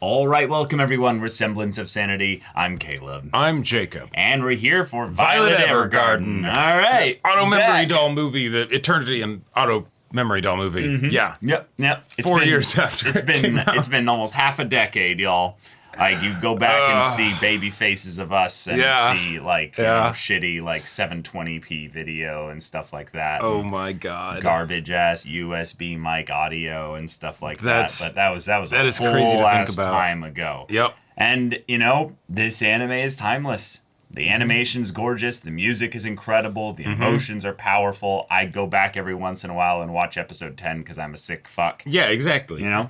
All right, welcome everyone. We're Semblance of Sanity. I'm Caleb. I'm Jacob. And we're here for Violet Evergarden. All right. Auto memory doll movie, the Eternity and Auto memory doll movie. Mm-hmm. Yeah. Yep. 4 years after it's been almost half a decade, y'all. Like, you go back and see baby faces of us and see, like, you know, shitty, like, 720p video and stuff like that. Oh, my God. Garbage-ass USB mic audio and stuff like that. But that was a whole crazy to ass think about. time ago. Yep. And, you know, this anime is timeless. The animation's gorgeous. The music is incredible. The emotions are powerful. I go back every once in a while and watch episode 10 because I'm a sick fuck. Yeah, exactly. You know?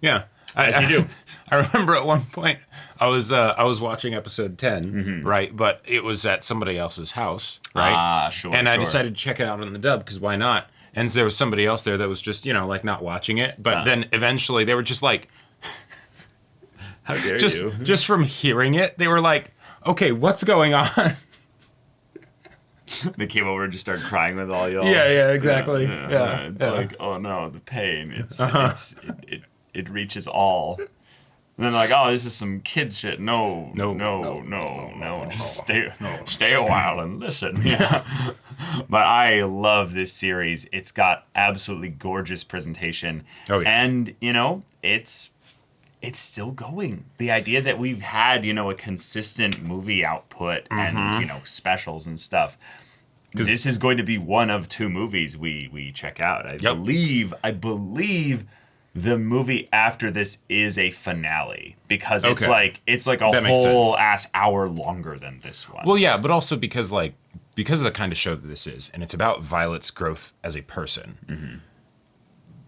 Yeah. As you do. I remember at one point I was watching episode 10, right? But it was at somebody else's house, right? Sure. And I decided to check it out on the dub because why not? And there was somebody else there that was just, you know, like not watching it. But then eventually they were just like, how dare you? Just from hearing it, they were like, okay, what's going on? They came over and just started crying with all y'all. Yeah, exactly. Yeah. It's like, oh no, the pain. It reaches all. And then like, oh, this is some kid shit. No. Just stay a while and listen. Yeah. But I love this series. It's got absolutely gorgeous presentation. Oh, yeah. And, you know, it's still going. The idea that we've had, you know, a consistent movie output and, you know, specials and stuff. This is going to be one of two movies we check out. I believe the movie after this is a finale because it's like a whole ass hour longer than this one. Well, yeah, but also because of the kind of show that this is, and it's about Violet's growth as a person.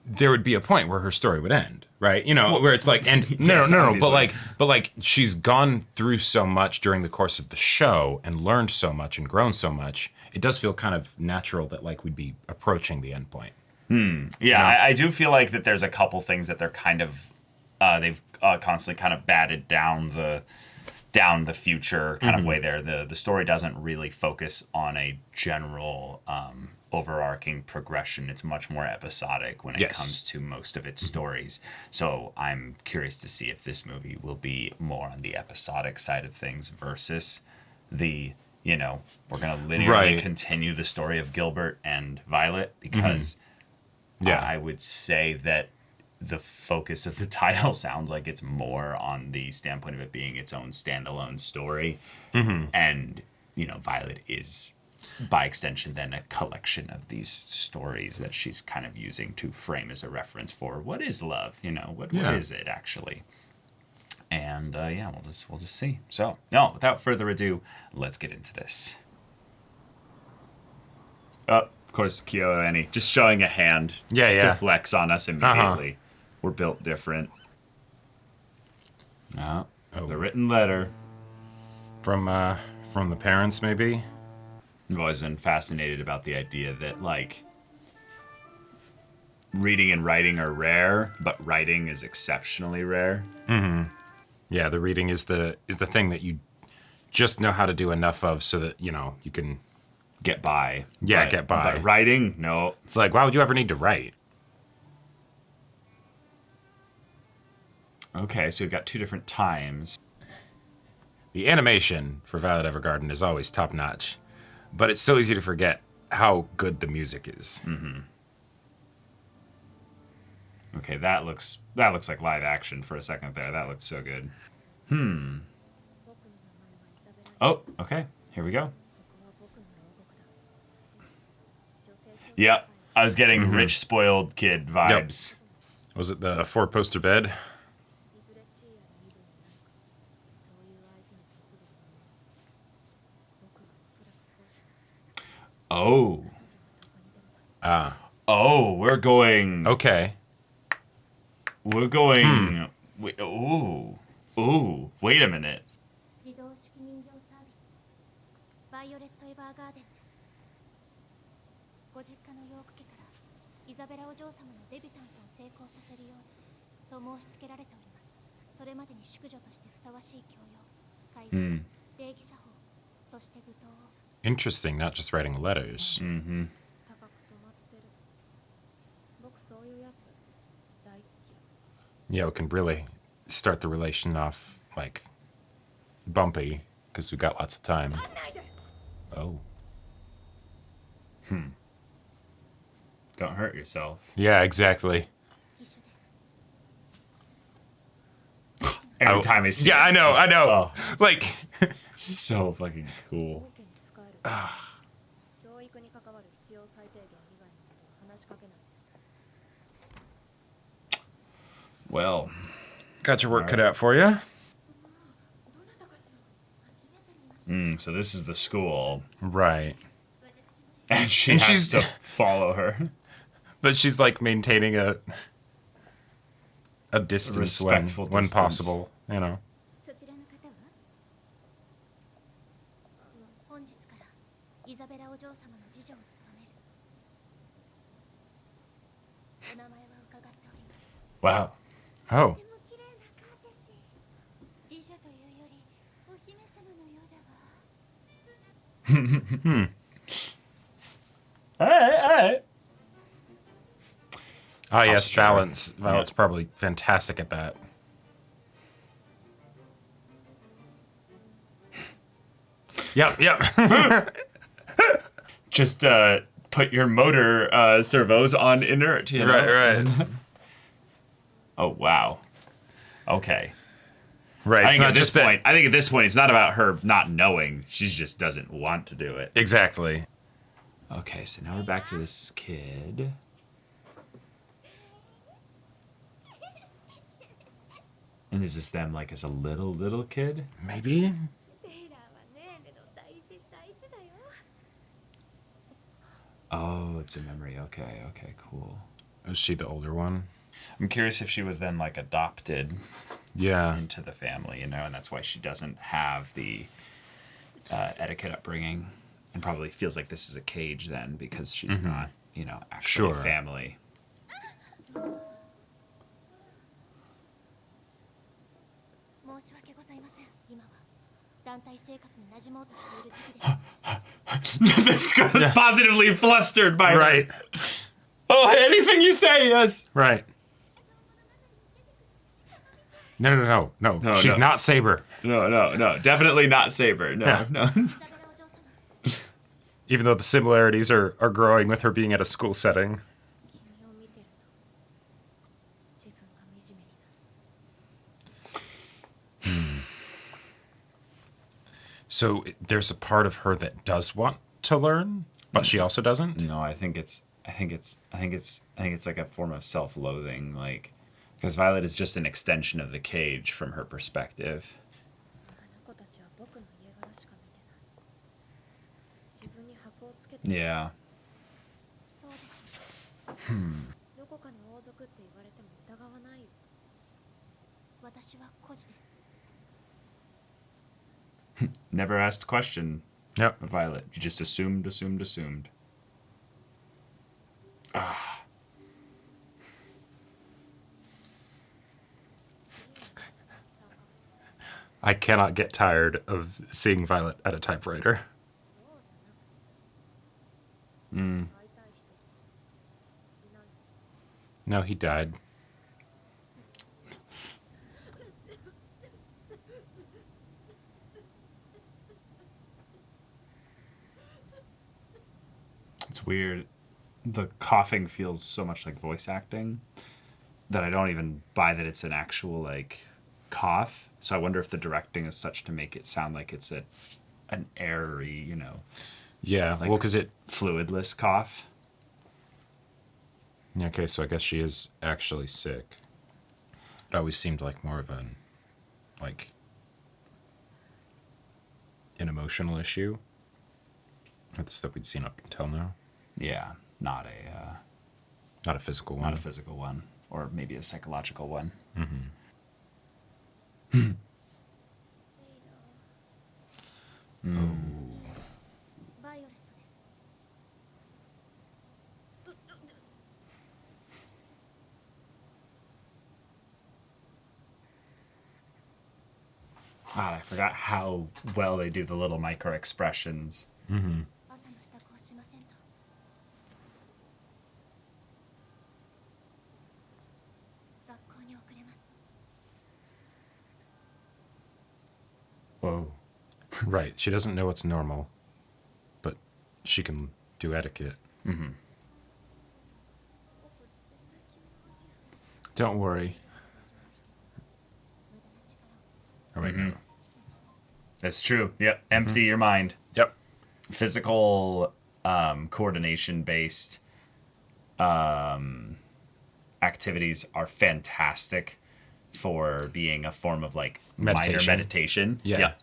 There would be a point where her story would end, right? You know, where it's like, and no, but like she's gone through so much during the course of the show and learned so much and grown so much. It does feel kind of natural that like we'd be approaching the end point. Yeah, you know? I do feel like that there's a couple things that they're kind of they've constantly kind of batted down the future kind of way there. The story doesn't really focus on a general overarching progression. It's much more episodic when it comes to most of its stories. So I'm curious to see if this movie will be more on the episodic side of things versus the, you know, we're going to linearly continue the story of Gilbert and Violet because I would say that the focus of the title sounds like it's more on the standpoint of it being its own standalone story. And, you know, Violet is, by extension, then a collection of these stories that she's kind of using to frame as a reference for what is love, you know, what is it actually? And, we'll just see. So, no, without further ado, let's get into this. Of course, Kyo and NE just showing a hand to flex on us immediately. We're built different. The written letter From the parents, maybe? I've always been fascinated about the idea that, like, reading and writing are rare, but writing is exceptionally rare. Yeah, the reading is the thing that you just know how to do enough of so that, you know, you can get by. Yeah, get by. But writing, no. It's like, why would you ever need to write? Okay, so we've got two different times. The animation for Violet Evergarden is always top-notch, but it's so easy to forget how good the music is. Okay, that looks like live action for a second there. That looks so good. Oh, okay. Here we go. Yep, I was getting rich, spoiled kid vibes. Yep. Was it the 4-poster bed? Oh. Oh, we're going... Okay. We're going... Ooh, wait a minute. Violet Evergarden ご実家のヨーク家からイザベラお嬢様のデビュタントを成功させるようにと申し付けられております。それまでに淑女としてふさわしい教養、会話、礼儀作法、そして舞踏を。Interesting, not just writing letters. Yeah, we can really start the relation off, like, bumpy, because we've got lots of time. Oh. Don't hurt yourself. Yeah, exactly. 一緒です Every time I see Yeah, it, I know, it's- I know. oh, Like, so fucking cool. 保護家に使える教育に関わる必要最低限以外のことは話しかけない Well, got your work cut Alright. out for you. どなたかしら初めて見ました so this is the school, Right. and she And has she's- to follow her. But she's like maintaining a distance Respectful when distance. possible, you know. そちらの方は本日からイザベラお嬢様の次女を務めるお名前は伺っております Wow. Oh. とても綺麗なカーテシー次女というよりお姫様のようだわ Alright. Ah, yes, Posture. balance. Violet's Yeah. probably fantastic at that. Yep, yep. Just put your motor servos on inert, you know? right. Oh, wow. Okay. Right. I It's think not at this just that. point, I think at this point, it's not about her not knowing. She just doesn't want to do it. Exactly. Okay, so now we're back to this kid. And is this them like as a little kid? Maybe. テイラーはねえの大事だよ Oh, it's a memory. Okay, cool. Was she the older one? I'm curious if she was then like adopted Yeah. into the family, you know, and that's why she doesn't have the etiquette upbringing, and probably feels like this is a cage then because she's not, you know, actually Sure. family. 申し訳ございません今は団体生活に馴染もうとしている時期です This girl's positively flustered by her. Right. Oh, anything you say, yes. Right. No. No, She's no. not Saber. No, definitely not Saber. No, Yeah. no. イザベラお嬢様 Even though the similarities are growing with her being at a school setting. 君を見てると自分が惨めになる So there's a part of her that does want to learn, but she also doesn't. No, I think it's like a form of self-loathing, like because Violet is just an extension of the cage from her perspective. あの子たちは僕の家柄しか見てない自分に箔をつけて Yeah. そうでしょうどこかの王族って言われても疑わないよ私は孤児です Never asked question, Yep. Violet. You just assumed. I cannot get tired of seeing Violet at a typewriter. 会いたい人いない No, he died. It's weird. The coughing feels so much like voice acting that I don't even buy that it's an actual like cough. So I wonder if the directing is such to make it sound like it's an airy, you know, Yeah, Like- well, because it... fluidless cough. Okay, so I guess she is actually sick. It always seemed like more of an emotional issue. That's stuff we'd seen up until now. Yeah, not Not a physical one. a physical one, or maybe a psychological one. バイオレットです God, I forgot how well they do the little micro expressions. 朝の支度をしませんと学校に遅れます Whoa. Right. She doesn't know what's normal, but she can do etiquette. Mm-hmm. Don't worry. Oh, wait, no. That's true. Yep. Empty your mind. Yep. Physical, coordination-based activities are fantastic for being a form of like minor meditation. Yeah. Yep.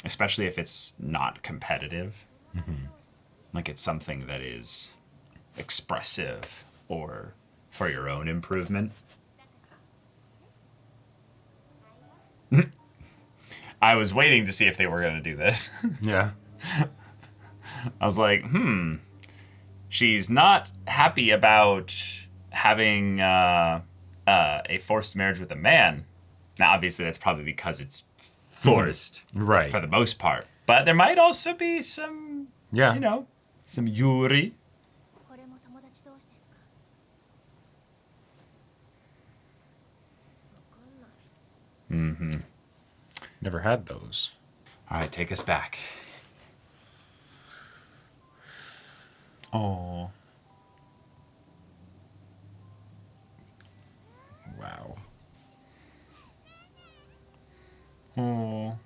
Especially if it's not competitive. Like it's something that is expressive or for your own improvement. I was waiting to see if they were going to do this. Yeah. I was like, she's not happy about having a forced marriage with a man. Now, obviously, that's probably because it's forced, Right. for the most part. But there might also be some, Yeah. you know, some Yuri. これも友達同士ですか？わかんない。 Never had those. All right, take us back. Oh. Wow. Oh.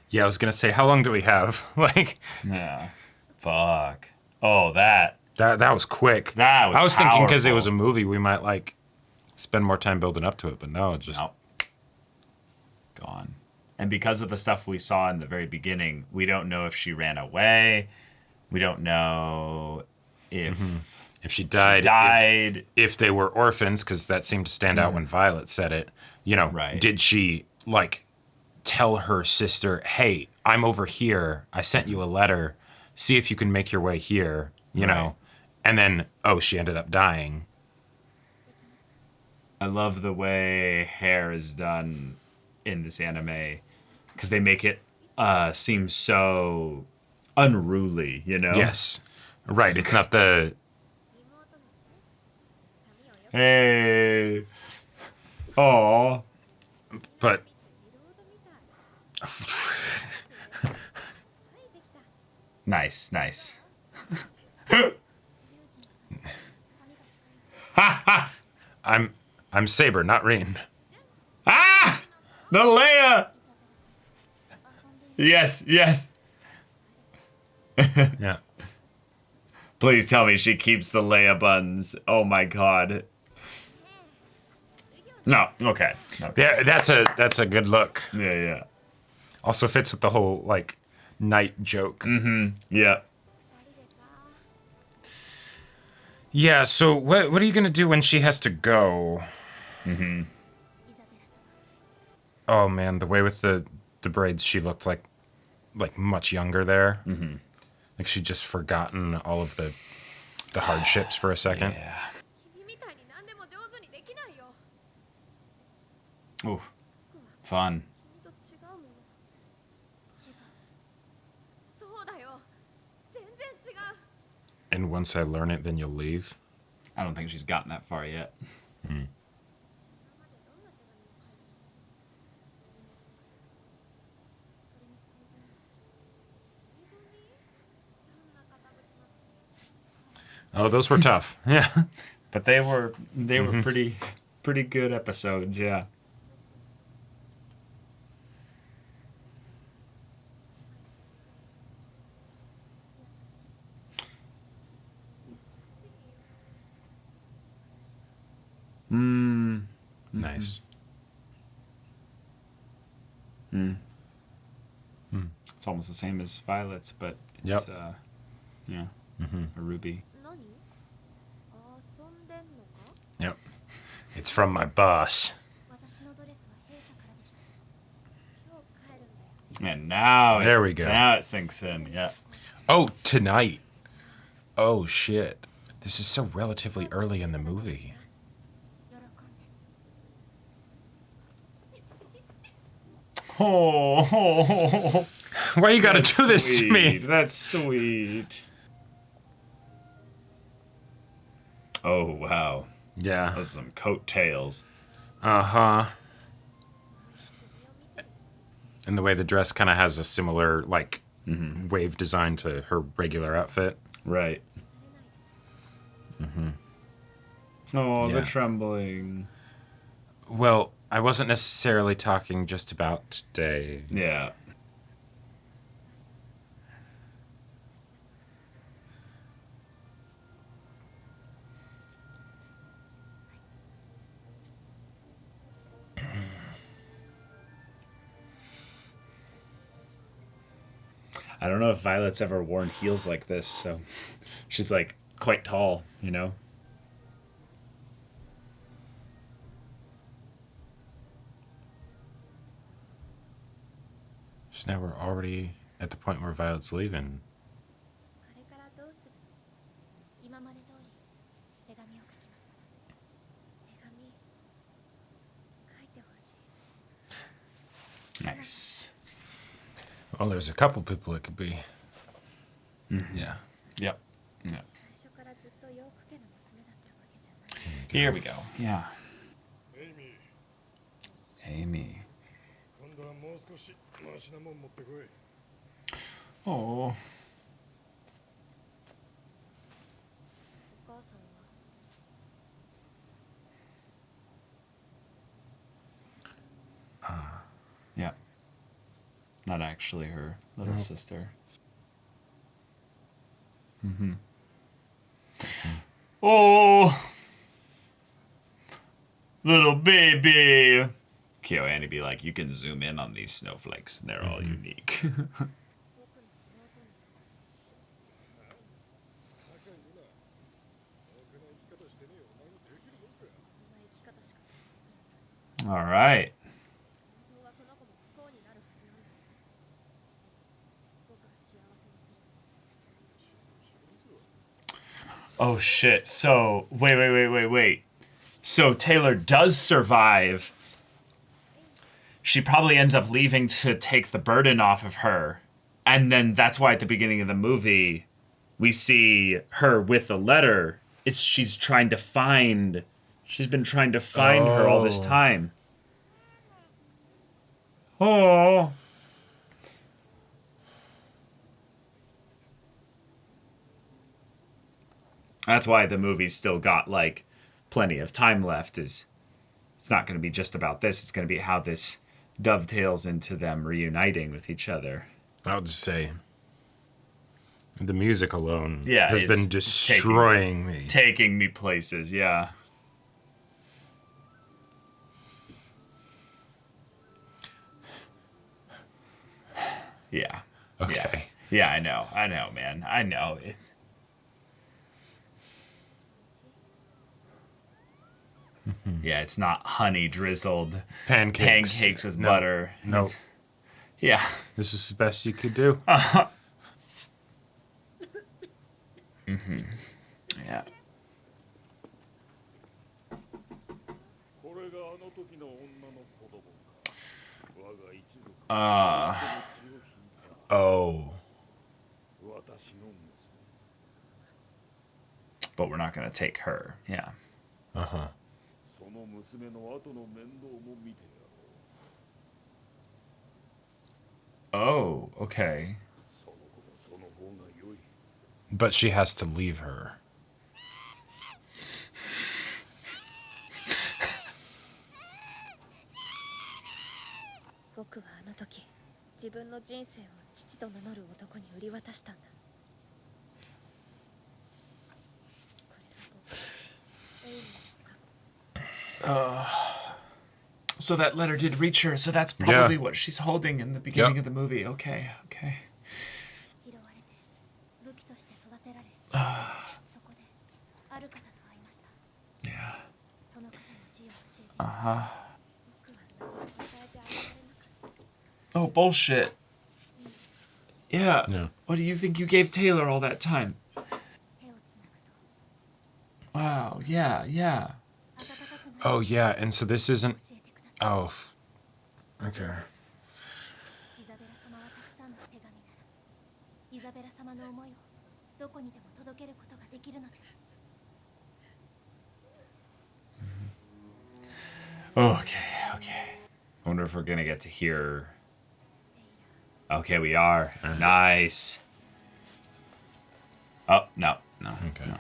Yeah, I was gonna say, how long do we have? Like, Yeah. Fuck. Oh, that. that was quick. That was I was thinking because it powerful. was a movie, we might like spend more time building up to it, but no, it's just Nope. Gone. And because of the stuff we saw in the very beginning, we don't know if she ran away. We don't know if if she died. died. If they were orphans, because that seemed to stand out when Violet said it. You know, Right. did she like tell her sister, "Hey, I'm over here. I sent you a letter. See if you can make your way here." You Right. know, and then she ended up dying. I love the way hair is done in this anime because they make it seem so unruly, you know? Yes, right. It's not the 妹のね、髪をよく Hey. Oh. but ビロードみたい。はい、できた。 Nice, nice. リュウジンさん、髪が近い。 I'm Saber, not Rin. Ah! The Leia! 遊んでい Yes, yes. Yeah. Please tell me she keeps the Leia buns. Oh my god. No, okay. Okay. Yeah, that's a good look. Yeah, yeah. Also fits with the whole like night joke. Yeah. 二人でさ、 Yeah, so what are you gonna do when she has to go? イザベラ様。 Oh man, the way with the braids, she looked like much younger there. Like she'd just forgotten all of the hardships for a second. Yeah. 君みたいに何でも上手にできないよ。 Ooh. Fun. 君と違うもの。違う。そうだよ。全然違う。 And once I learn it, then you'll leave. I don't think she's gotten that far yet. 今までどんな手紙を書いたの？それに恋文。恋文？そんな堅物なのに。 Oh, those were tough. Yeah. But they were pretty good episodes, yeah. Nice. It's almost the same as Violet's, but it's Yep. Yeah. A ruby. 何？遊んでんのか？ Yep. It's from my boss. 私のドレスは弊社からでした。今日帰るんだよ。 And now There we go. Now it sinks in, yeah. Oh, tonight. Oh shit. This is so relatively early in the movie. 喜んで。 Oh, Why you gotta that's do this to me? sweet. That's sweet. Oh, wow. Yeah. Those are some coattails. Uh-huh. And the way the dress kind of has a similar, like, wave design to her regular outfit. Right. Oh, the Yeah. trembling. Well, I wasn't necessarily talking just about today. Yeah. I don't know if Violet's ever worn heels like this, so she's like quite tall, you know? So now we're already at the point where Violet's leaving. これからどうする？今まで通り手紙を書きます。手紙書いてほしい。 Nice. Well, there's a couple people it could be. Yeah. Yep. Yeah. 最初からずっとヨーク家の娘だったわけじゃない。 Here we go. Yeah. エイミー、 Amy. 今度はもう少しマシなもん持ってこい。 Oh. お母さんは Yeah. Not actually her little sister. Oh. Little baby. KyoAni be like, you can zoom in on these snowflakes. They're all unique. 僕の妹に仲いいな。僕の生き方してねえよ。お前にできるもんか。こんな生き方しかさせてくれない。 All right. 本当はこの子も不幸になるはずなんだ。僕が幸せにする。 Oh shit. So wait. So Taylor does survive. She probably ends up leaving to take the burden off of her. And then that's why at the beginning of the movie we see her with the letter. She's been trying to find her all this Oh. time. Oh. That's why the movie's still got like plenty of time left. It's not going to be just about this. It's going to be how this dovetails into them reuniting with each other. I'll just say, the music alone Yeah, has it's been destroying me. Taking me places, yeah. Yeah. Okay. Yeah, I know, man. I know. Yeah, it's not honey drizzled pancakes with butter. No. It's- Yeah. This is the best you could do. Yeah. これがあの時の女の子供か。我が一族 Uh, の血を引いた Oh. 私の娘。 but we're not going to take her. Yeah. Uh-huh. その娘の後の面倒も見てやろう。 Oh, okay. その子もその方が良い。 But she has to leave her. 僕はあの時自分の人生を父と名乗る男に売り渡したんだ。これが僕、エイミーの過去。 So that letter did reach her. So that's probably Yeah. what she's holding in the beginning Yep. of the movie. Okay. 拾われて武器として育てられ、そこである方と会いました。 Yeah. その方の字を教えて、 Uh-huh. 僕は何も与えてあげられなかった。 Oh, bullshit. Yeah. Yeah. What do you think you gave Taylor all that time? 手をつなぐと Wow. Yeah. 温かくなる Oh, yeah, and so this isn't... 教えてください。 Oh. Okay. イザベラ様はたくさんの手紙なら、イザベラ様の思いをどこにでも届けることができるのです。Okay. I wonder if we're gonna get to hear. Okay, we are. Nice. Oh, no. Okay. No.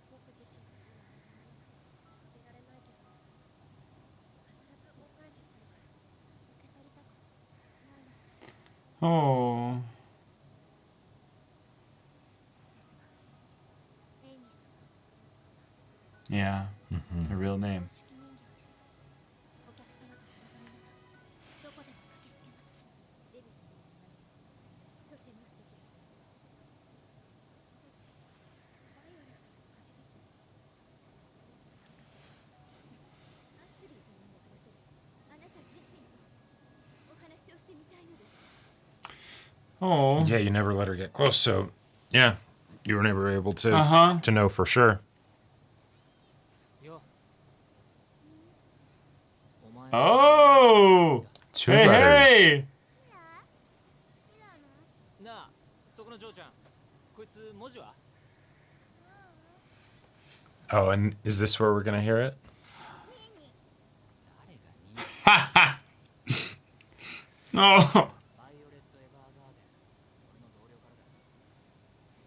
僕自身の不安を捨てられないけど必ず恩返しするから受け取りたくないのです。 Oh. ですがエイミー様 Yeah. Her real name. 手記人形です。お客様がお望みならどこでも駆けつけます。デビットの面接とても素敵です。バイオレットのおかげです。アシュリーというのを話せるあなた自身とお話をしてみたいのです。 Oh. Yeah, you never let her get close, so yeah, you were never able to Uh-huh. know for sure. よ Oh. Two Hey, letters. hey. なあそこの嬢ちゃんこいつ文字は Oh, and is this where we're gonna hear it? 誰がに Oh. バイオレット・エヴァーガーデン俺の同僚からだ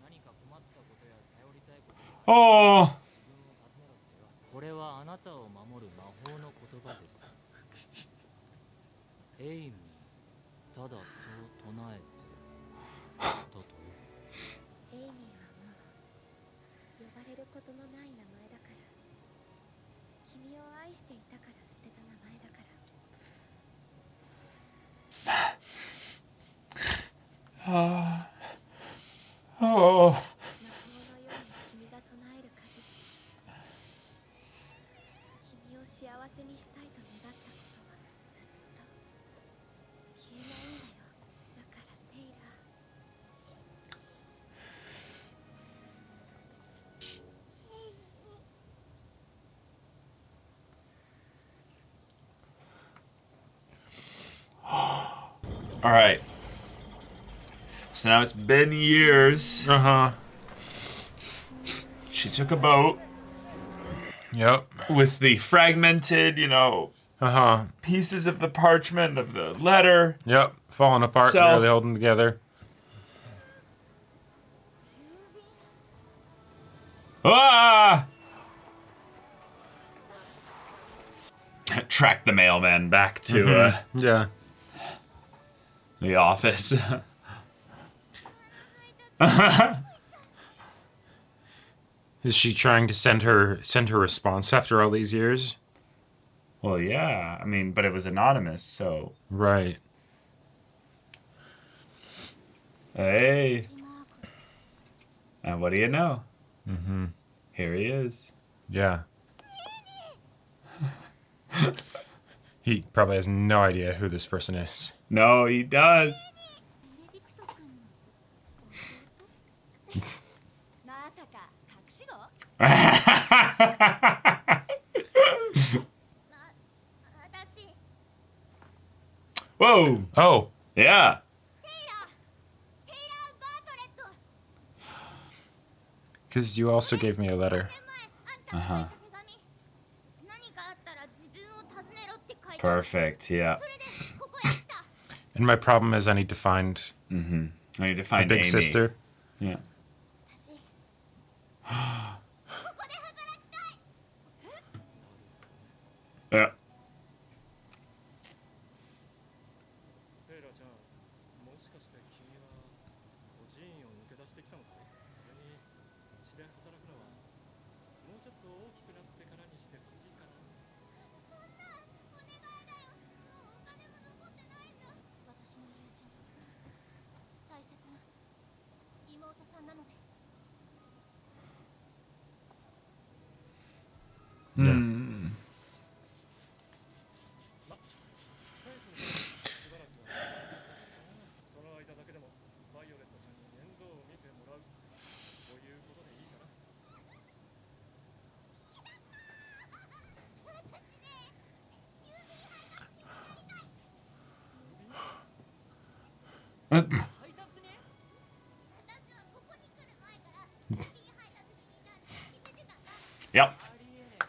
何か困ったことや頼りたいことが Oh. 自分を尋ねろってよこれはあなたを守る魔法の言葉ですエイミーただそう唱えてだとよエイミーはもう呼ばれることのない名前だから君を愛していたから捨てた名前だから Oh. 魔法のように君が唱える限り君を幸せにしたいと願ったことはずっと消えないんだよだからテイラー All right. So now it's been years. Uh-huh. She took a boat Yep. with the fragmented, Uh-huh. pieces of the parchment of the letter. Yep. Falling apart, Self. barely holding together. Ah! Track the mailman back to Yeah. the office. Is she trying to send her response after all these years? Well, yeah. I mean, but it was anonymous, so. Right. Hey. And what do you know? Mm-hmm. Here he is. Yeah. He probably has no idea who this person is. No, he does. ベネディクト君の弟まさか隠し子私 Whoa. Oh, Yeah. テイラーバートレット because you also gave me a letter. 年前あんたが書いた手紙何かあったら自分を訪ねろって書いてある Perfect. Yeah. それでここへ来た And my problem is I need to find I need to my find big Amy. sister. Yeah. 私ここで働きたい Yeah. テイラーちゃんもしかして君は孤児院を抜け出してきたのかいそれにうちで働くのはもうちょっと大きくなってからにしてほしいかなそんなお願いだよもうお金も残ってないんだ私の友人大切な妹さんなのです Hmm. しばらくはその間だけでもバイオレットちゃんに面倒を見てもらうということでいいかな Uh, 配達に 私はここに来る前から郵便配達にいたんで決めてたんだ Yep. ありえねえ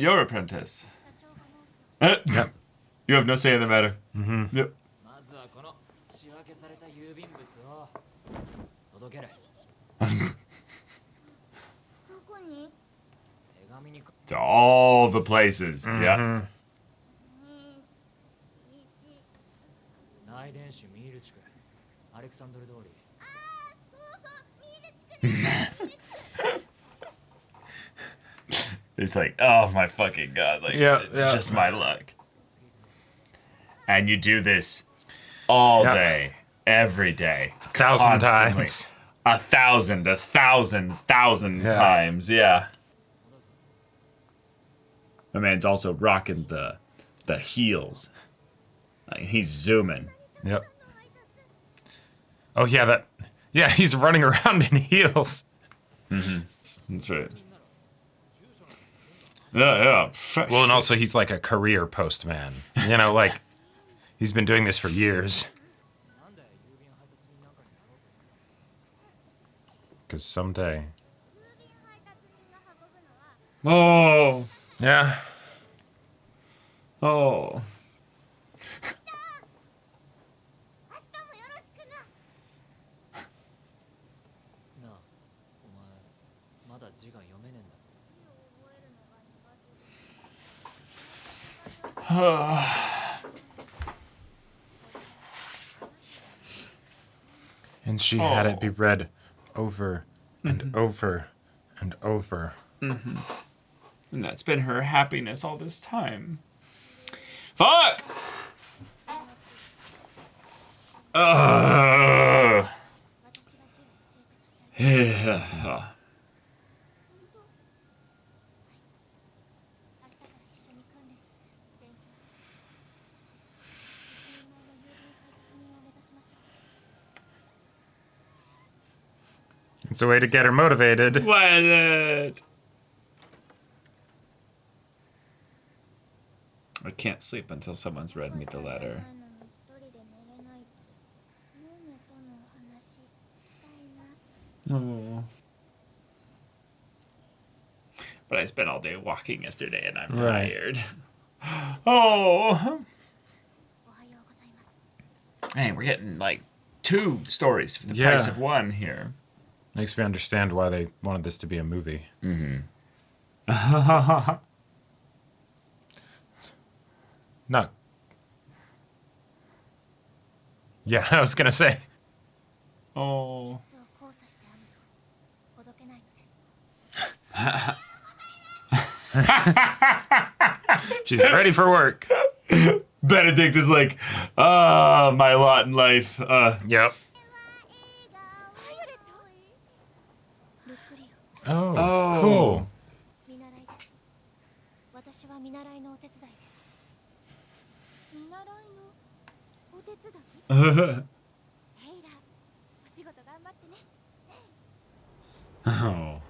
Your apprentice. 社長が申すと Yep. You have no say in the matter. Mm-hmm. Yep. まずはこの仕分けされた郵便物を届ける。どこに手紙に To all the places. Yeah. Mhm. 1内伝種ミール地区アレクサンドル通り It's like, oh my fucking god. Like, Yeah, it's yeah. just my luck. And you do this all Yep. day, every day. 1,000 constantly. times. 1,000 Yeah. times. Yeah. My man's also rocking the heels. Like, he's zooming. Yep. Oh yeah, he's running around in heels. That's right. Yeah. Well, and also he's like a career postman. You know, like he's been doing this for years. なんで郵便配達人なんかになろうと思ったの Because someday. 郵便配達人が運ぶのは Oh. Yeah. Oh. 明日もよろしくななあお前まだ字が読めねえんだ And she had it be read over and over and over. And that's been her happiness all this time. Fuck! Ugh. 私が字を教えて差し上げる Yeah. 明日から一緒に訓練して勉強してそして1年前の郵便配達人を目指しましょう It's a way to get her motivated. Violet! I can't sleep until someone's read me the letter. なのに一人で寝れない。ムームとのお話したいな。 Oh. But I spent all day walking yesterday and I'm Right. tired. Oh. おはようございます。 Hey, we're getting like 2 stories for the Yeah. price of 1 here. Makes me understand why they wanted this to be a movie. Not. Yeah, I was gonna say. Oh. 靴を交差して編むとほどけないのです。 She's ready for work. Benedict is like, my lot in life. Yep. バイオレット。ルクリオ。 Oh, Oh. cool. 見習いです。私は見習いのお手伝いです。見習いのお手伝い？ヘイラ、お仕事頑張ってね。 Oh.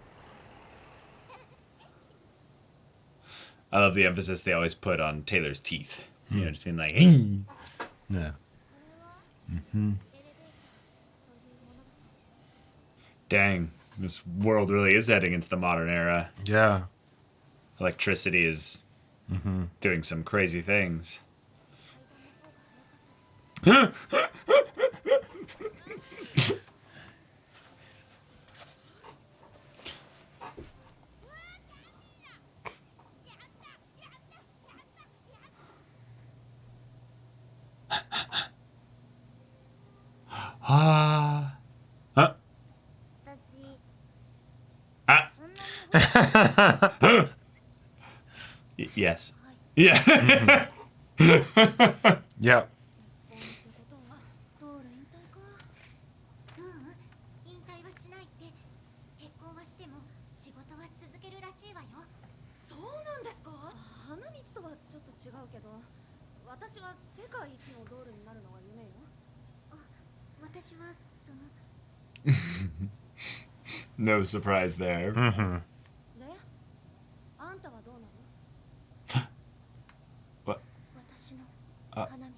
I love the emphasis they always put on Taylor's teeth. You know, just being like, "Hey." Yeah. エレベーターというものだそうです。 Dang, this world really is heading into the modern era. Yeah. Electricity is doing some crazy things. 階段の方が早かったです。 Ah. Huh? 私、 Ah. そんなに Yes. はい。 Yeah. Yep. ってことは、道路引退か。引退はしないって。結婚はしても仕事は続けるらしいわよ。そうなんですか？花道とはちょっと違うけど、私は世界一のドールになるのが夢よ。あ、私はその No surprise there. で、あんたはどうなの？ What? 私のあ花道。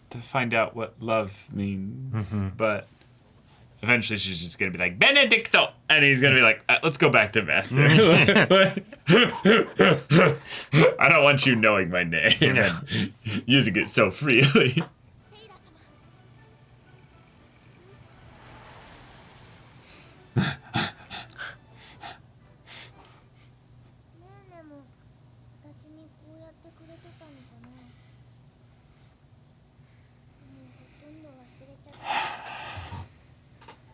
To find out what love means, but Eventually, she's just gonna be like Benedicto, and he's gonna be like, "Let's go back to Master." I don't want you knowing my name and using it so freely. ねえねも私にこうやってくれてたのかな。もうほとんど忘れちゃった。こ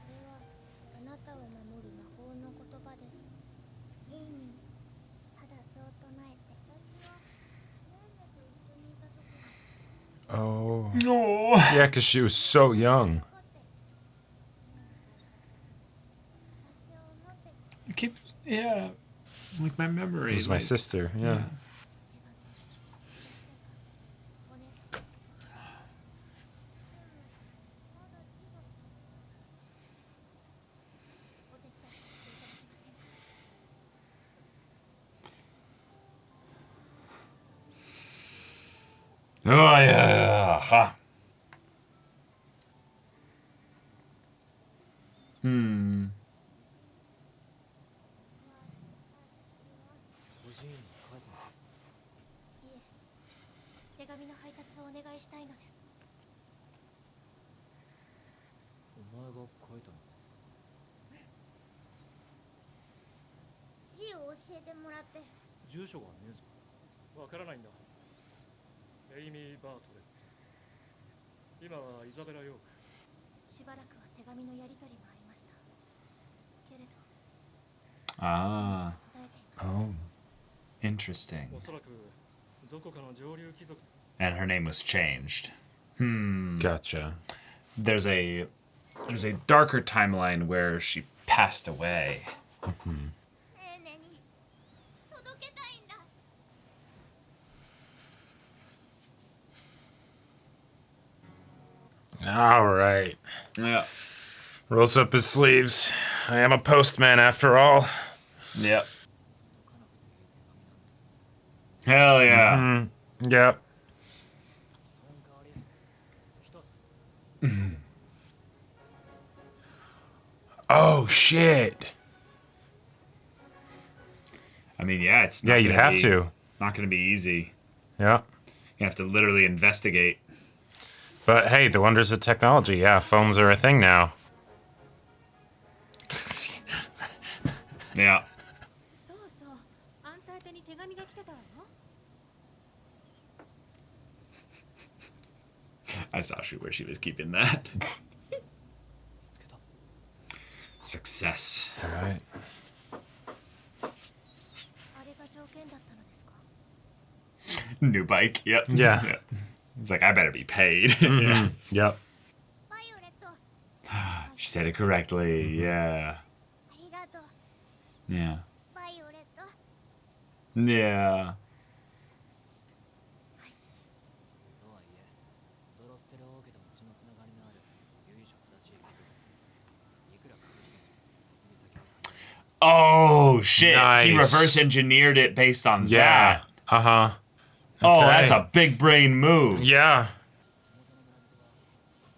れはあなたを守る魔法の言葉です。エイミー、ただそう唱えて。私はねえねと一緒にいた時に Oh. No. Yeah, because she was so young. 私を思って It keeps, yeah, like my memory. It was my like- sister, yeah. お姉さん。まだ字がお手伝いさせていただけませんか。 Oh yeah. Ha. Hmm. 個人の数いえ、手紙の配達をお願いしたいのです。お前が書いたのか。字を教えてもらって。住所がねえぞ。わからないんだ。エイミー・バートレット。今はイザベラ・ヨーク。しばらくは手紙のやり取りがありました。けれど、 Ah. 途絶えています。 Oh. Interesting. おそらくどこかの上流貴族。 And her name was changed. Hmm. Gotcha. There's a darker timeline where she passed away. ねえねえに届けたいんだ。 All right. Yeah. Rolls up his sleeves. I am a postman after all. Yep. Hell yeah. Mm, yep. その代わり一つ Oh, shit. I mean, yeah, it's not Yeah, you'd gonna have be- to. Not going to be easy. Yeah. You have to literally investigate. But hey, the wonders of technology. Yeah, phones are a thing now. Yeah. そうそう、あんた宛てに手紙が来てたわよ。 I saw where she was keeping that. つけた。 Success. All right. あれが条件だったのですか。 New bike. Yep. Yeah. It's like, I better be paid. Mhm. Yep. バイオレット、 She said it correctly. Yeah. ありがとう。 Yeah. バイオレット。 Yeah. とはいえ、ドロステル王家との血のつながりのある由緒正しい家族。いくら隠しても結び先は感じない。 Oh, shit. He Nice. reverse engineered it based on Yeah. that. Uh-huh. Oh, Okay. that's a big brain move. Yeah.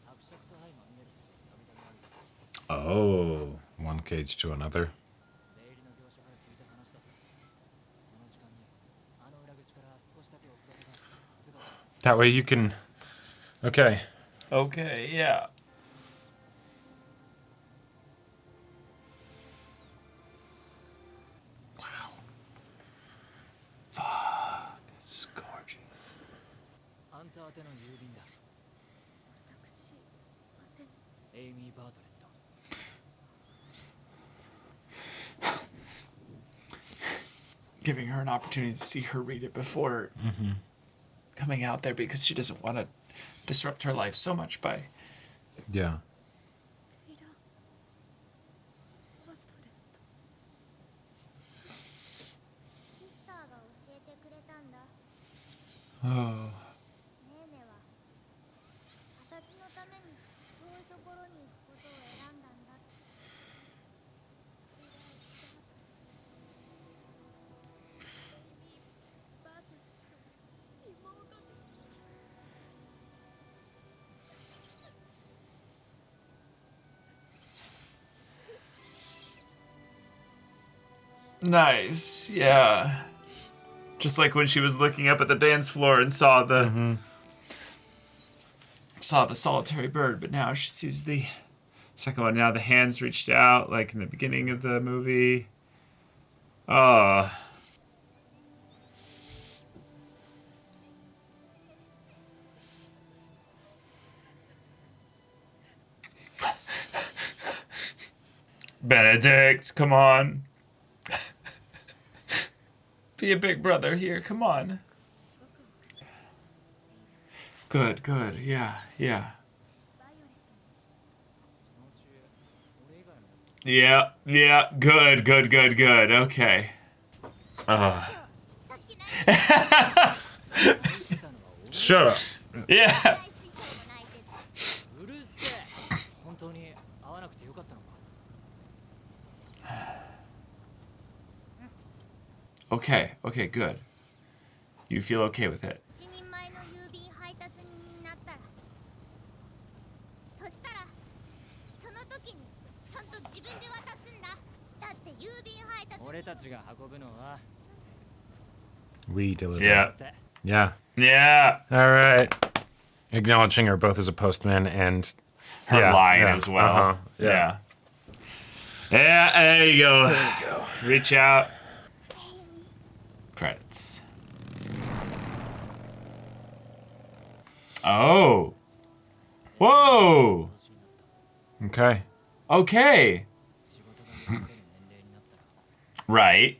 伯爵と相まみえることがたびたびある。 Oh. One cage to another. 出入りの業者から聞いた話だと、この時間にあの裏口から少しだけ遅れてが姿を That way you can... Okay. Okay, yeah. Wow. Fuck. It's gorgeous. あんた宛ての郵便だ。私宛てに。エイミー・バートレット。 Giving her an opportunity to see her read it before coming out there because she doesn't want to disrupt her life so much by... Yeah. テイラー・バトレット。シスターが教えてくれたんだ。 Oh. ねえねは私のために遠いところに行くことを選んだんだ。バートレット、妹です。 Oh, Nice. Yeah. Just like when she was looking up at the dance floor and saw the solitary bird, but now she sees the second one. Now the hands reached out, like in the beginning of the movie. Oh. Benedict, come on. Be a big brother here, come on. Good, yeah. そのうち俺以外のやつ Yeah, good. Okay. さっき何 泣いてたのは俺 Shut up. Yeah. 大師匠も泣いてたうるせえ本当に会わなくてよかったのか Okay, good. You feel okay with it. 一人前の郵便配達人になったらそしたらその時にちゃんと自分で渡すんだだって郵便配達人俺たちが運ぶのは We deliver. Yeah. せ Yeah. Yeah. All right. Acknowledging her both as a postman and Her Yeah, line yeah, as well. uh-huh, Yeah. Yeah, there you go. Reach out. Credits. Oh. Whoa. 調子になった okay. Okay. 仕事が見つける年齢になったら Right.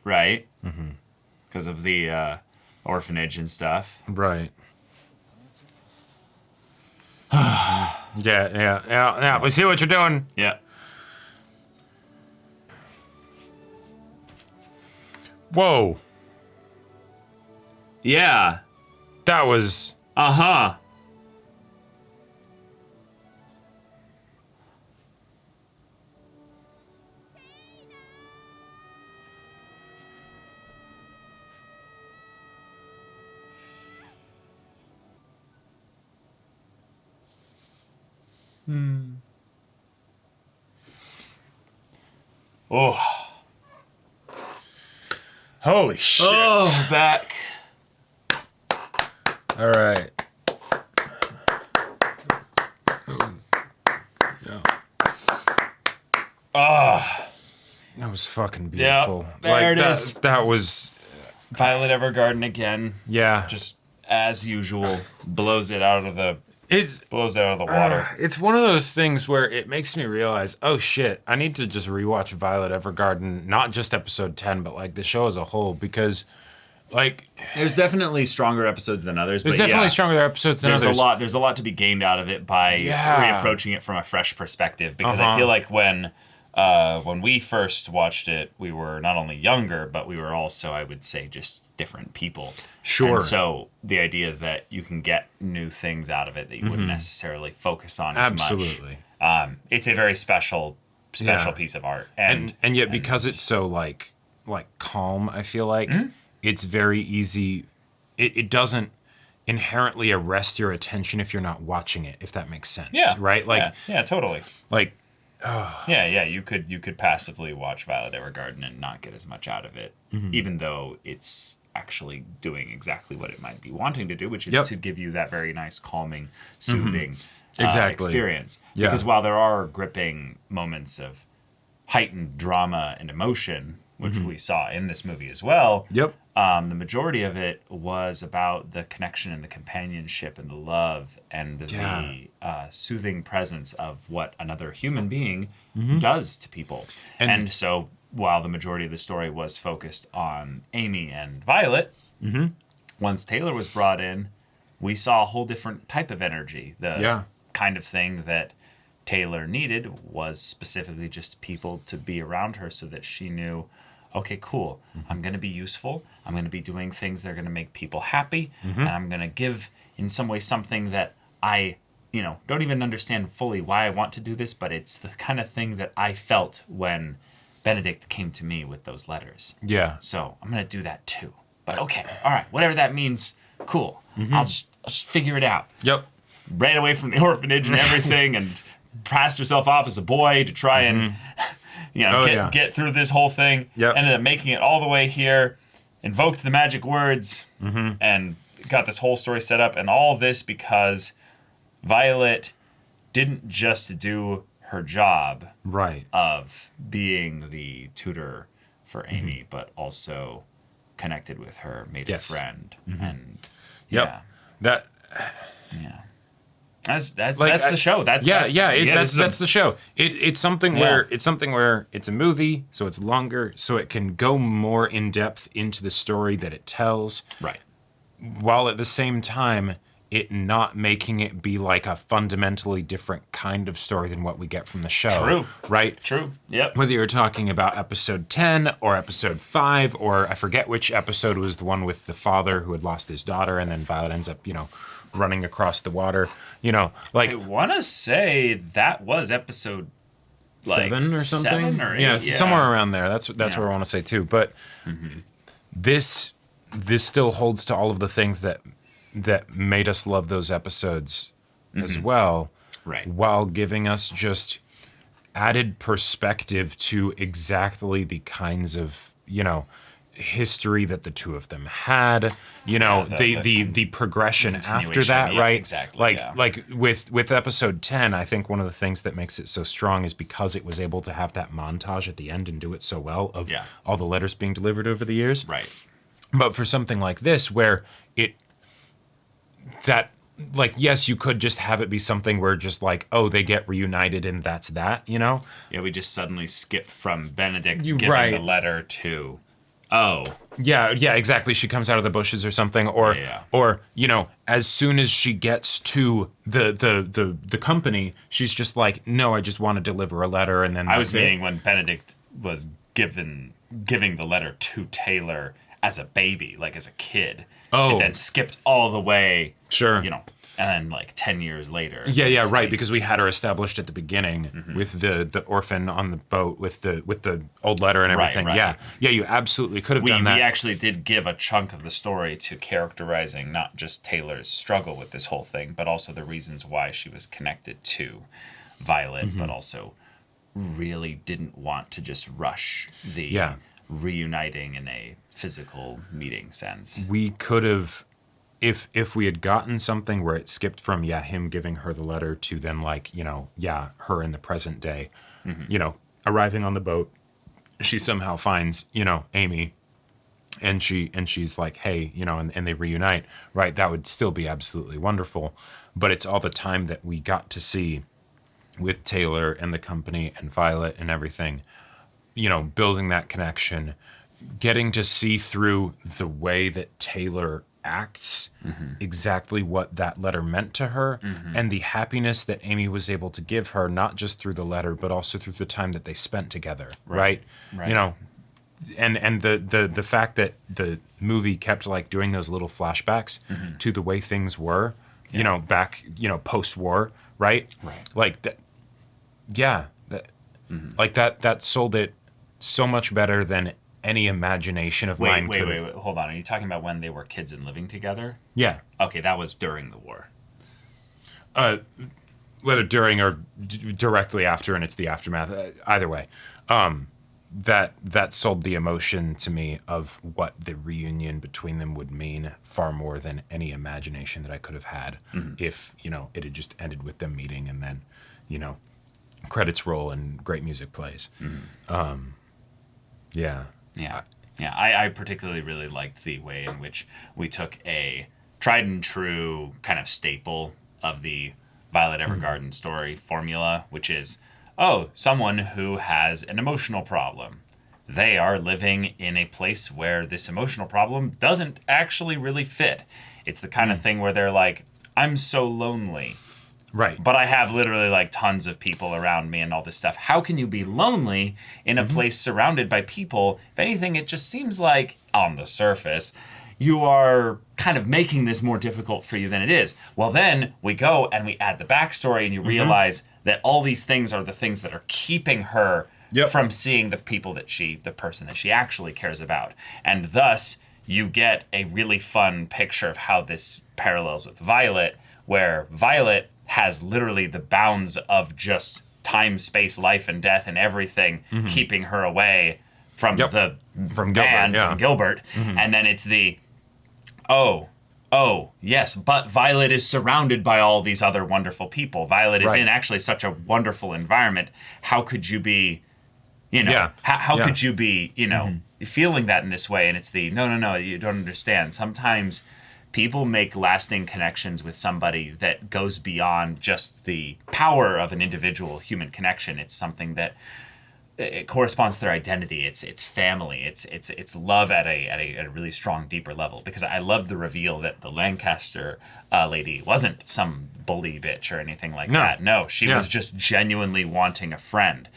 Because of the orphanage and stuff. Right. そのうち Yeah. We see what you're doing. Yeah. Whoa. Yeah. That was Uh-huh. Oh. holy shit. Oh, back. All right. Yeah. Oh. That was fucking Yeah, beautiful. there it that, is. That was Violet Evergarden again. yeah. Just as usual, blows it out of the It's water. it's one of those things where it makes me realize, oh shit, I need to just rewatch Violet Evergarden, not just episode 10, but like the show as a whole, because like There's definitely stronger episodes than others. there's but definitely yeah, stronger episodes than There's others. a lot to be gained out of it by Yeah. reapproaching it from a fresh perspective. Because I Uh-huh. feel like when we first watched it, we were not only younger, but we were also, I would say, just different people. Sure. And so the idea that you can get new things out of it that you wouldn't necessarily focus on as Absolutely. much. It's a very special Yeah. piece of art. And yet because it's so like calm, I feel like it's very easy. It doesn't inherently arrest your attention if you're not watching it, if that makes sense. yeah, Right? Like yeah, totally. like Yeah, you could passively watch Violet Evergarden and not get as much out of it, even though it's actually doing exactly what it might be wanting to do, which is Yep. to give you that very nice, calming, soothing Exactly. experience. Yeah. Because while there are gripping moments of heightened drama and emotion, which we saw in this movie as well, Yep. the majority of it was about the connection and the companionship and the love and the soothing presence of what another human being does to people. And so while the majority of the story was focused on Amy and Violet, once Taylor was brought in, we saw a whole different type of energy. The kind of thing that Taylor needed was specifically just people to be around her so that she knew, okay, cool, I'm going to be useful. I'm going to be doing things that are going to make people happy. And I'm going to give, in some way, something that I, don't even understand fully why I want to do this, but it's the kind of thing that I felt when Benedict came to me with those letters. Yeah. So I'm going to do that too. But okay, all right, whatever that means, cool. I'll just figure it out. Yep. Ran away from the orphanage and everything and passed herself off as a boy to try and get through this whole thing. Yep. Ended up making it all the way here, invoked the magic words, and got this whole story set up. And all this because Violet didn't just do her job Right. of being the tutor for Amy, but also connected with her, made Yes. a friend, and Yep. That. That's Like, the show. That's That's this the show. It's something where it's a movie, so it's longer, so it can go more in depth into the story that it tells, right. while at the same time it not making it be like a fundamentally different kind of story than what we get from the show. True. Right? True. Yep. Whether you're talking about episode 10 or episode 5, or I forget which episode was the one with the father who had lost his daughter, and then Violet ends up, running across the water. Like I want to say that was episode 7 or something. 7 or 8. Yeah, somewhere around there. That's what I want to say too. But this still holds to all of the things that made us love those episodes as well, Right. while giving us just added perspective to exactly the kinds of history that the two of them had. The progression after continuation, that, yeah, right? exactly, Like with episode 10, I think one of the things that makes it so strong is because it was able to have that montage at the end and do it so well of all the letters being delivered over the years. Right. But for something like this, where yes, you could just have it be something where just like, oh, they get reunited and that's that, Yeah, we just suddenly skip from Benedict giving Right. the letter to, oh, Yeah, exactly. She comes out of the bushes or something, or as soon as she gets to the company, she's just like, no, I just want to deliver a letter, and then I was meaning when Benedict was giving the letter to Taylor as a baby, like as a kid. Oh. And then skipped all the way. Sure. And then like 10 years later. Yeah, it's right. like- Because we had her established at the beginning with the orphan on the boat with the old letter and everything. right. Yeah, you absolutely could have we done that. actually did give a chunk of the story to characterizing not just Taylor's struggle with this whole thing, but also the reasons why she was connected to Violet, but also really didn't want to just rush the reuniting in a physical meeting sense. We could have, if we had gotten something where it skipped from him giving her the letter to then like her in the present day, arriving on the boat, she somehow finds Amy, and she's like, hey, and they reunite, right? That would still be absolutely wonderful. But it's all the time that we got to see with Taylor and the company and Violet and everything, building that connection, getting to see through the way that Taylor acts, exactly what that letter meant to her, and the happiness that Amy was able to give her, not just through the letter, but also through the time that they spent together, right? And the fact that the movie kept like doing those little flashbacks to the way things were, back, post-war, right? Like that, like that sold it so much better than any imagination of mine could have. Wait, hold on. Are you talking about when they were kids and living together? Yeah. Okay, that was during the war. Whether during or directly after, and it's the aftermath, either way, that sold the emotion to me of what the reunion between them would mean far more than any imagination that I could have had if it had just ended with them meeting and then credits roll and great music plays. Yeah, I particularly really liked the way in which we took a tried and true kind of staple of the Violet Evergarden story formula, which is, someone who has an emotional problem. They are living in a place where this emotional problem doesn't actually really fit. It's the kind of thing where they're like, I'm so lonely. Right. But I have literally like tons of people around me and all this stuff. How can you be lonely in a place surrounded by people? If anything, it just seems like on the surface, you are kind of making this more difficult for you than it is. Well, then we go and we add the backstory and you realize that all these things are the things that are keeping her from seeing the person that she actually cares about. And thus you get a really fun picture of how this parallels with Violet, where Violet has literally the bounds of just time, space, life, and death, and everything keeping her away from the From man, Gilbert, yeah. from Gilbert. And then it's the, oh, yes, but Violet is surrounded by all these other wonderful people. Violet is Right. in actually such a wonderful environment. How could you be, you know, how could you be, you know, feeling that in this way? And it's the, no, you don't understand. Sometimes people make lasting connections with somebody that goes beyond just the power of an individual human connection. It's something that it corresponds to their identity. It's family. It's love at a really strong, deeper level. Because I loved the reveal that the Lancaster lady wasn't some bully bitch or anything like that. No, she was just genuinely wanting a friend.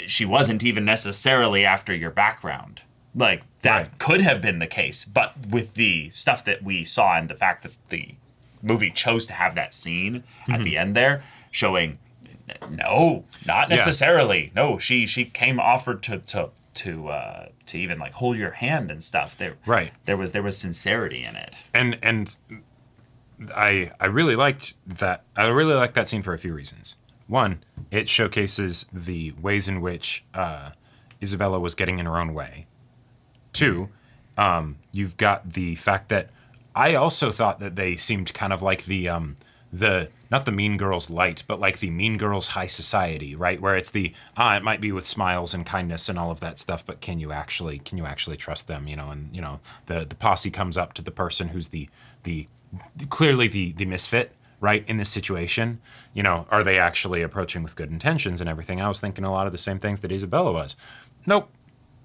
She wasn't even necessarily after your background. Like, that could have been the case. But with the stuff that we saw and the fact that the movie chose to have that scene at the end there, showing, no, not necessarily. No, she came offered to even like hold your hand and stuff. There was sincerity in it. And I really liked that. I really liked that scene for a few reasons. One, it showcases the ways in which Isabella was getting in her own way. Two, you've got the fact that I also thought that they seemed kind of like the not the Mean Girls light, but like the Mean Girls high society, right? Where it's the it might be with smiles and kindness and all of that stuff, but can you actually trust them? You know, and you know the posse comes up to the person who's the clearly the misfit, right, in this situation. You know, are they actually approaching with good intentions and everything? I was thinking a lot of the same things that Isabella was. Nope.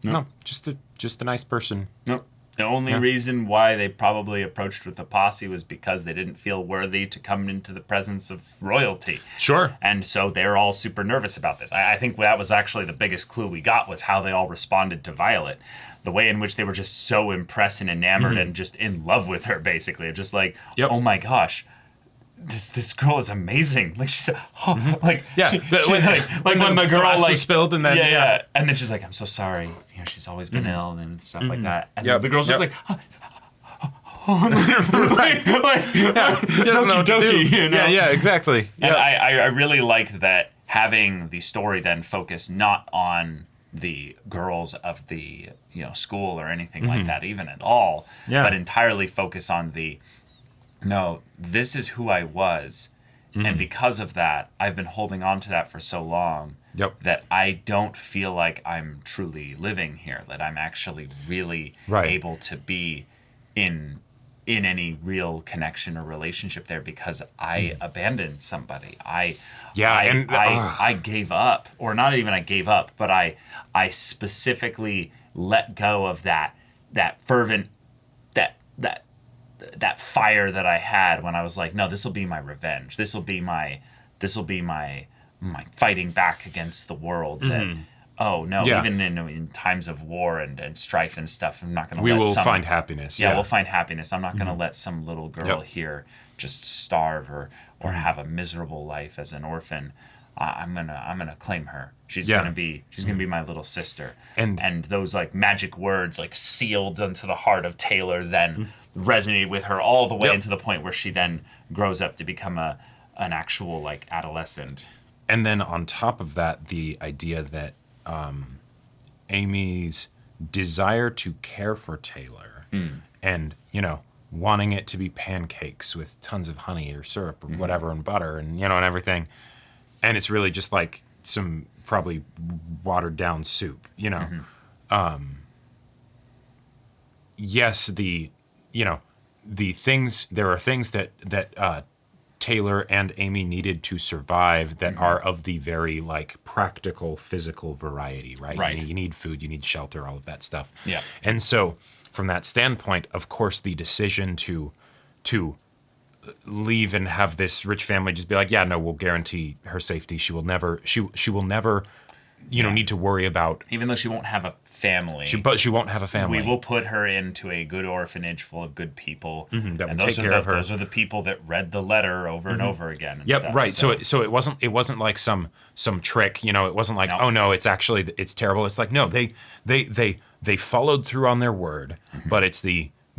No, just a nice person. Nope. The only reason why they probably approached with the posse was because they didn't feel worthy to come into the presence of royalty. Sure. And so they're all super nervous about this. I think that was actually the biggest clue we got, was how they all responded to Violet. The way in which they were just so impressed and enamored and just in love with her, basically. Just like, oh my gosh, this girl is amazing. Like, she's like, when the girl like was spilled and then and then she's like, I'm so sorry. You know, she's always been ill and stuff like that. And the girl's just like, dokie, you know? Yeah, exactly. And I really liked that, having the story then focus not on the girls of the school or anything like that even at all, but entirely focus on the, no, this is who I was, and because of that, I've been holding on to that for so long that I don't feel like I'm truly living here, that I'm actually really able to be in any real connection or relationship there, because I abandoned somebody. I gave up, or not even I gave up, but I specifically let go of that fervent, that fire that I had when I was like, no, this will be my revenge. This will be my fighting back against the world. That even in times of war and strife and stuff, I'm not going to. We will find happiness. We'll find happiness. I'm not going to let some little girl here just starve or have a miserable life as an orphan. I'm gonna claim her. She's gonna be my little sister. And those like magic words like sealed into the heart of Taylor then resonated with her all the way into the point where she then grows up to become an actual like adolescent. And then on top of that, the idea that Amy's desire to care for Taylor and wanting it to be pancakes with tons of honey or syrup or whatever and butter and and everything. And it's really just like some probably watered down soup, Yes, the things, there are things that Taylor and Amy needed to survive that are of the very like practical, physical variety, right? You need food, you need shelter, all of that stuff. Yeah. And so from that standpoint, of course, the decision to leave and have this rich family just be like, yeah, no, we'll guarantee her safety. She will never, need to worry about. Even though she won't have a family. But she won't have a family. We will put her into a good orphanage full of good people. That will take care of her. Those are the people that read the letter over and over again. And stuff, right. So it wasn't like some trick. It wasn't like, oh no, it's terrible. It's like, no, they followed through on their word,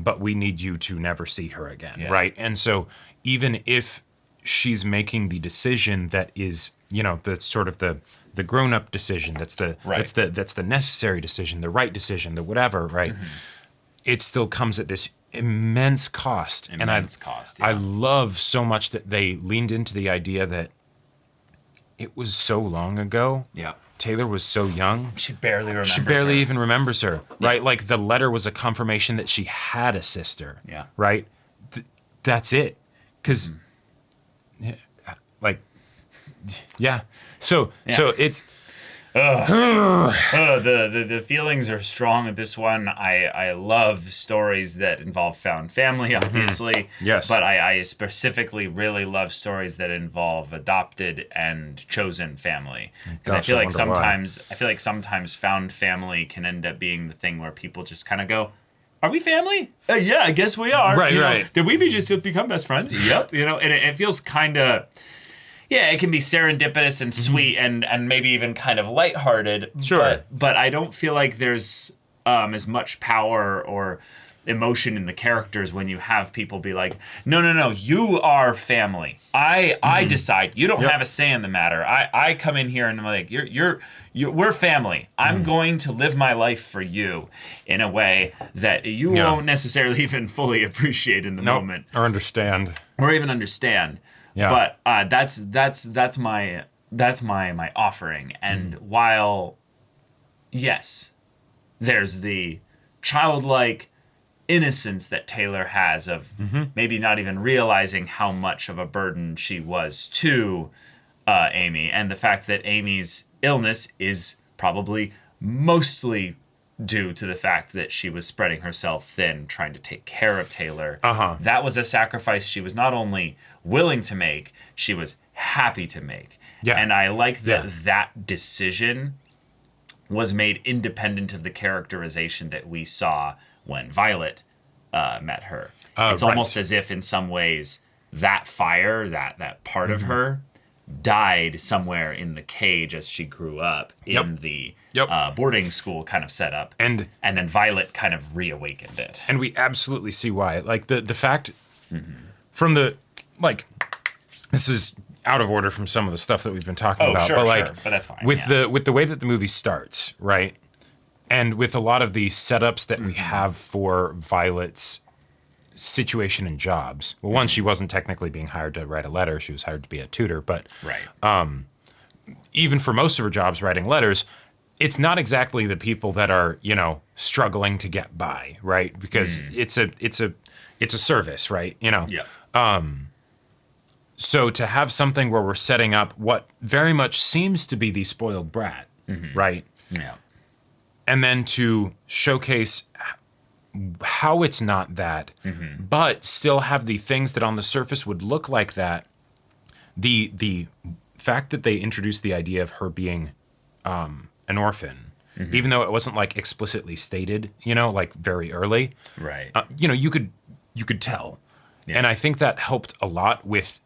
but we need you to never see her again, right? And so even if she's making the decision that is the sort of the grown up decision. That's the Right. that's the necessary decision, the right decision, the whatever. Right. It still comes at this immense cost. Immense cost, I yeah. love so much that they leaned into the idea that it was so long ago. Yeah. Taylor was so young. She barely remembers. She barely her. even remembers her, right? Like the letter was a confirmation that she had a sister. Yeah. Right? That's it. Because, like, yeah. So it's, The feelings are strong with this one. I love stories that involve found family, obviously. Yes. But I specifically really love stories that involve adopted and chosen family. Because I Gosh, feel I like wonder sometimes found family can end up being the thing where people just kind of go, "Are we family? Yeah, I guess we are." Right, You know, right. Did we just become best friends? Yep. And it feels kind of. Yeah, it can be serendipitous and sweet and maybe even kind of lighthearted. Sure. But I don't feel like there's as much power or emotion in the characters when you have people be like, no, you are family. I decide. You don't have a say in the matter. I come in here and I'm like, we're family. I'm going to live my life for you in a way that you won't necessarily even fully appreciate in the moment or understand. or even understand. Yeah. But that's my offering. And while, yes, there's the childlike innocence that Taylor has of maybe not even realizing how much of a burden she was to Amy, and the fact that Amy's illness is probably mostly due to the fact that she was spreading herself thin, trying to take care of Taylor. That was a sacrifice she was not only willing to make, she was happy to make. Yeah. And I like that that decision was made independent of the characterization that we saw when Violet met her. It's right. almost as if in some ways that fire, that part of her, died somewhere in the cage as she grew up in the boarding school kind of setup. And then Violet kind of reawakened it. And we absolutely see why. Like the fact from the, like, this is out of order from some of the stuff that we've been talking about. Sure, but like, but that's fine. With the way that the movie starts, right? And with a lot of the setups that we have for Violet's situation and jobs. Well, one, she wasn't technically being hired to write a letter. She was hired to be a tutor. But even for most of her jobs writing letters, it's not exactly the people that are, struggling to get by, right? Because it's a service, right? Yeah. So to have something where we're setting up what very much seems to be the spoiled brat, right? Yeah. And then to showcase how it's not that, but still have the things that on the surface would look like that. The fact that they introduced the idea of her being an orphan, even though it wasn't like explicitly stated, like very early, Right. you could tell. Yeah. And I think that helped a lot with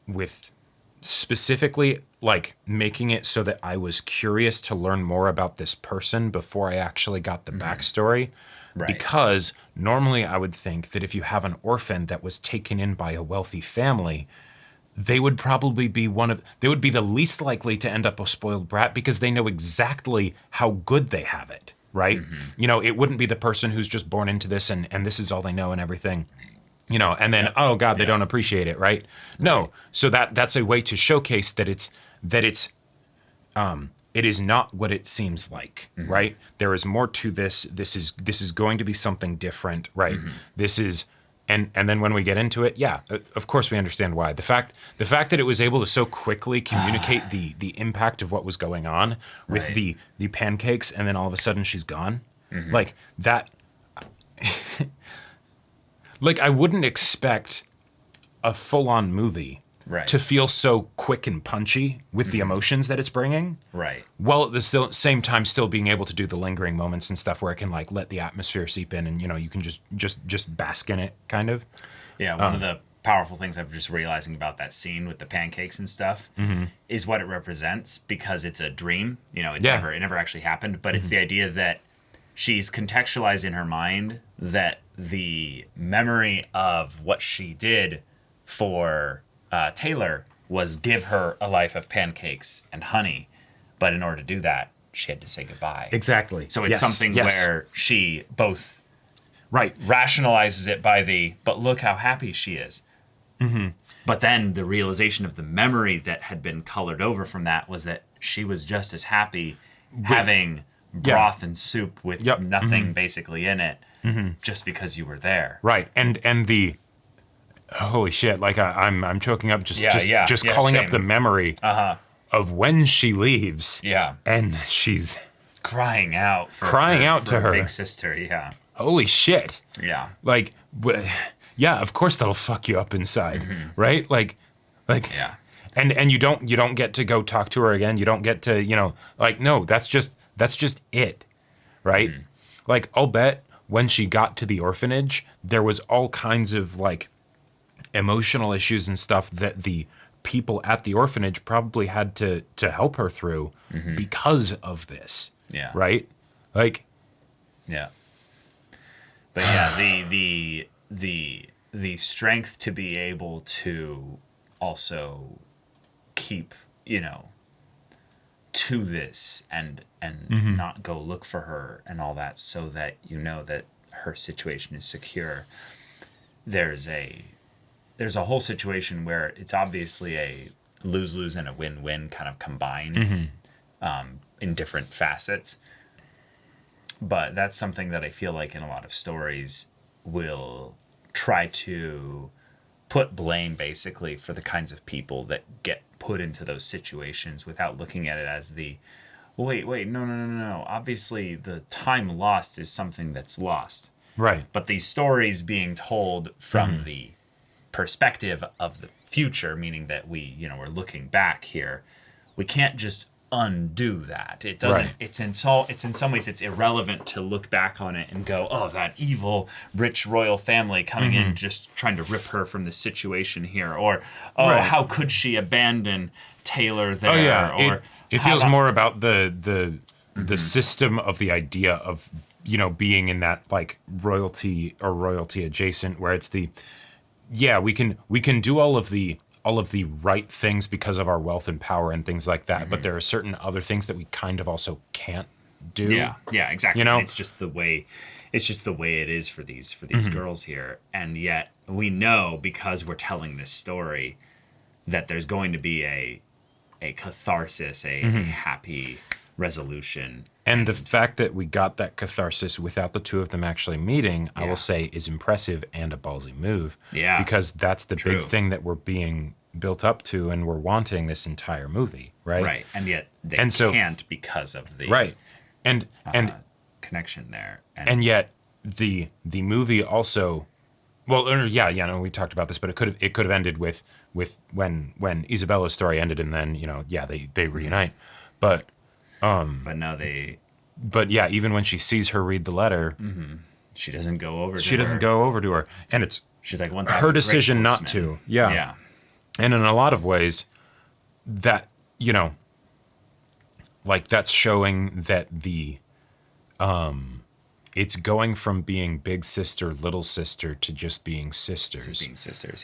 specifically like making it so that I was curious to learn more about this person before I actually got the backstory. Right. Because normally I would think that if you have an orphan that was taken in by a wealthy family, they would probably be they would be the least likely to end up a spoiled brat because they know exactly how good they have it, right? It wouldn't be the person who's just born into this and this is all they know and everything. And then, oh God, they don't appreciate it, right? No. So that's a way to showcase that it is not what it seems like, right? There is more to this. This is going to be something different, right? This is, and then when we get into it, of course we understand why. The fact that it was able to so quickly communicate the impact of what was going on with the pancakes, and then all of a sudden she's gone, like that. Like, I wouldn't expect a full-on movie to feel so quick and punchy with the emotions that it's bringing. Right. While at the same time still being able to do the lingering moments and stuff where it can, like, let the atmosphere seep in and, you can just bask in it, kind of. Yeah, one of the powerful things I'm just realizing about that scene with the pancakes and stuff is what it represents, because it's a dream. It never actually happened, but it's the idea that she's contextualized in her mind that the memory of what she did for Taylor was give her a life of pancakes and honey, but in order to do that, she had to say goodbye. Exactly. So it's something where she both rationalizes it by but look how happy she is. But then the realization of the memory that had been colored over from that was that she was just as happy having broth and soup with nothing basically in it, just because you were there. Right. And the holy shit, like I'm choking up just calling up the memory of when she leaves. Yeah. And she's crying out for to her big sister. Yeah. Holy shit. Yeah. Like, yeah, of course that'll fuck you up inside, right? Like, yeah. And you don't get to go talk to her again. You don't get to, like, no, that's just it, right? Like, I'll bet when she got to the orphanage, there was all kinds of like emotional issues and stuff that the people at the orphanage probably had to help her through because of this. Yeah. Right? Like, yeah. But yeah, the strength to be able to also keep, to this and not go look for her and all that, so that that her situation is secure. There's a whole situation where it's obviously a lose-lose and a win-win kind of combined in different facets. But that's something that I feel like in a lot of stories will try to put blame basically for the kinds of people that get put into those situations without looking at it as wait, no. Obviously the time lost is something that's lost. right. But these stories being told from the perspective of the future, meaning that we're looking back here, we can't just undo that. It doesn't. Right. It's in some ways it's irrelevant to look back on it and go, oh, that evil rich royal family coming in just trying to rip her from the situation here, or how could she abandon Taylor there? Oh yeah, or it feels more about the system of the idea of being in that like royalty or royalty adjacent, where it's we can do all of the right things because of our wealth and power and things like that, but there are certain other things that we kind of also can't do. Yeah, exactly. It's just the way it is for these girls here, and yet we know, because we're telling this story, that there's going to be a catharsis, a happy resolution. And the fact that we got that catharsis without the two of them actually meeting, I will say, is impressive and a ballsy move. Yeah. Because that's the big thing that we're being built up to and we're wanting this entire movie, right? Right. And yet they can't because of the and connection there. And yet the movie also, we talked about this, but it could have ended with when Isabella's story ended, and then they reunite, but now they. But yeah, even when she sees her read the letter, she doesn't go over. She doesn't go over to her, and she's like, once her decision not to. Yeah. And in a lot of ways, that like that's showing that it's going from being big sister, little sister to just being sisters.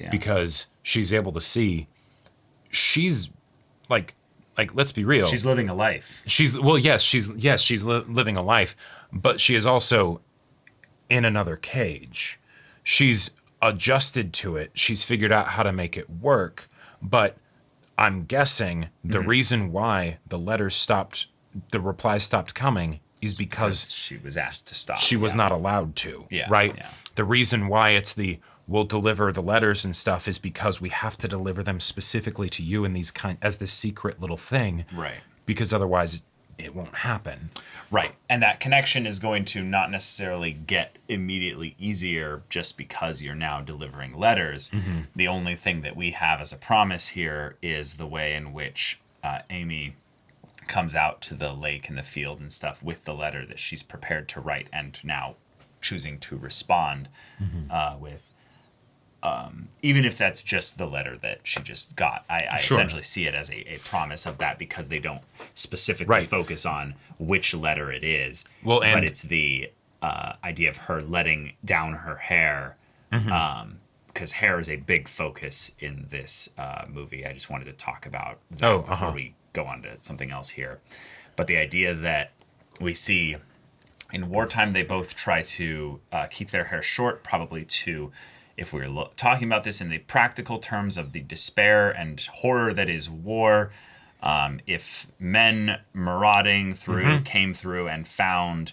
Yeah. Because she's able to see, she's like let's be real. She's living a life. She's living a life, but she is also in another cage. She's adjusted to it. She's figured out how to make it work. But I'm guessing the reason why the replies stopped coming is because she was asked to stop. She was not allowed to. Yeah. Right? Yeah. The reason why it's we'll deliver the letters and stuff is because we have to deliver them specifically to you in these as this secret little thing. Right. Because otherwise it won't happen. Right. And that connection is going to not necessarily get immediately easier just because you're now delivering letters. The only thing that we have as a promise here is the way in which Amy comes out to the lake and the field and stuff with the letter that she's prepared to write and now choosing to respond with. Even if that's just the letter that she just got, I essentially see it as a promise of that, because they don't specifically focus on which letter it is. Well, but it's the idea of her letting down her hair, because hair is a big focus in this movie. I just wanted to talk about that before we go on to something else here. But the idea that we see in wartime, they both try to keep their hair short, probably to, if we're talking about this in the practical terms of the despair and horror that is war, if men marauding through came through and found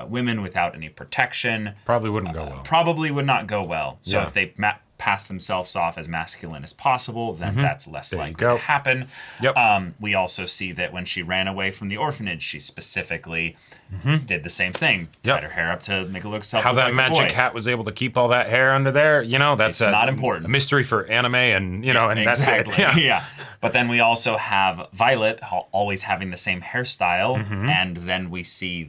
women without any protection, Probably wouldn't go well. probably would not go well. So Yeah. if they pass themselves off as masculine as possible, then that's less There you likely go. to happen. Yep. We also see that when she ran away from the orphanage, she specifically did the same thing. Tied her hair up to make it look How that like a magic boy. hat was able to keep all that hair under there, that's It's not important. a mystery for anime, and and Exactly. that's it. Yeah. But then we also have Violet always having the same hairstyle, and then we see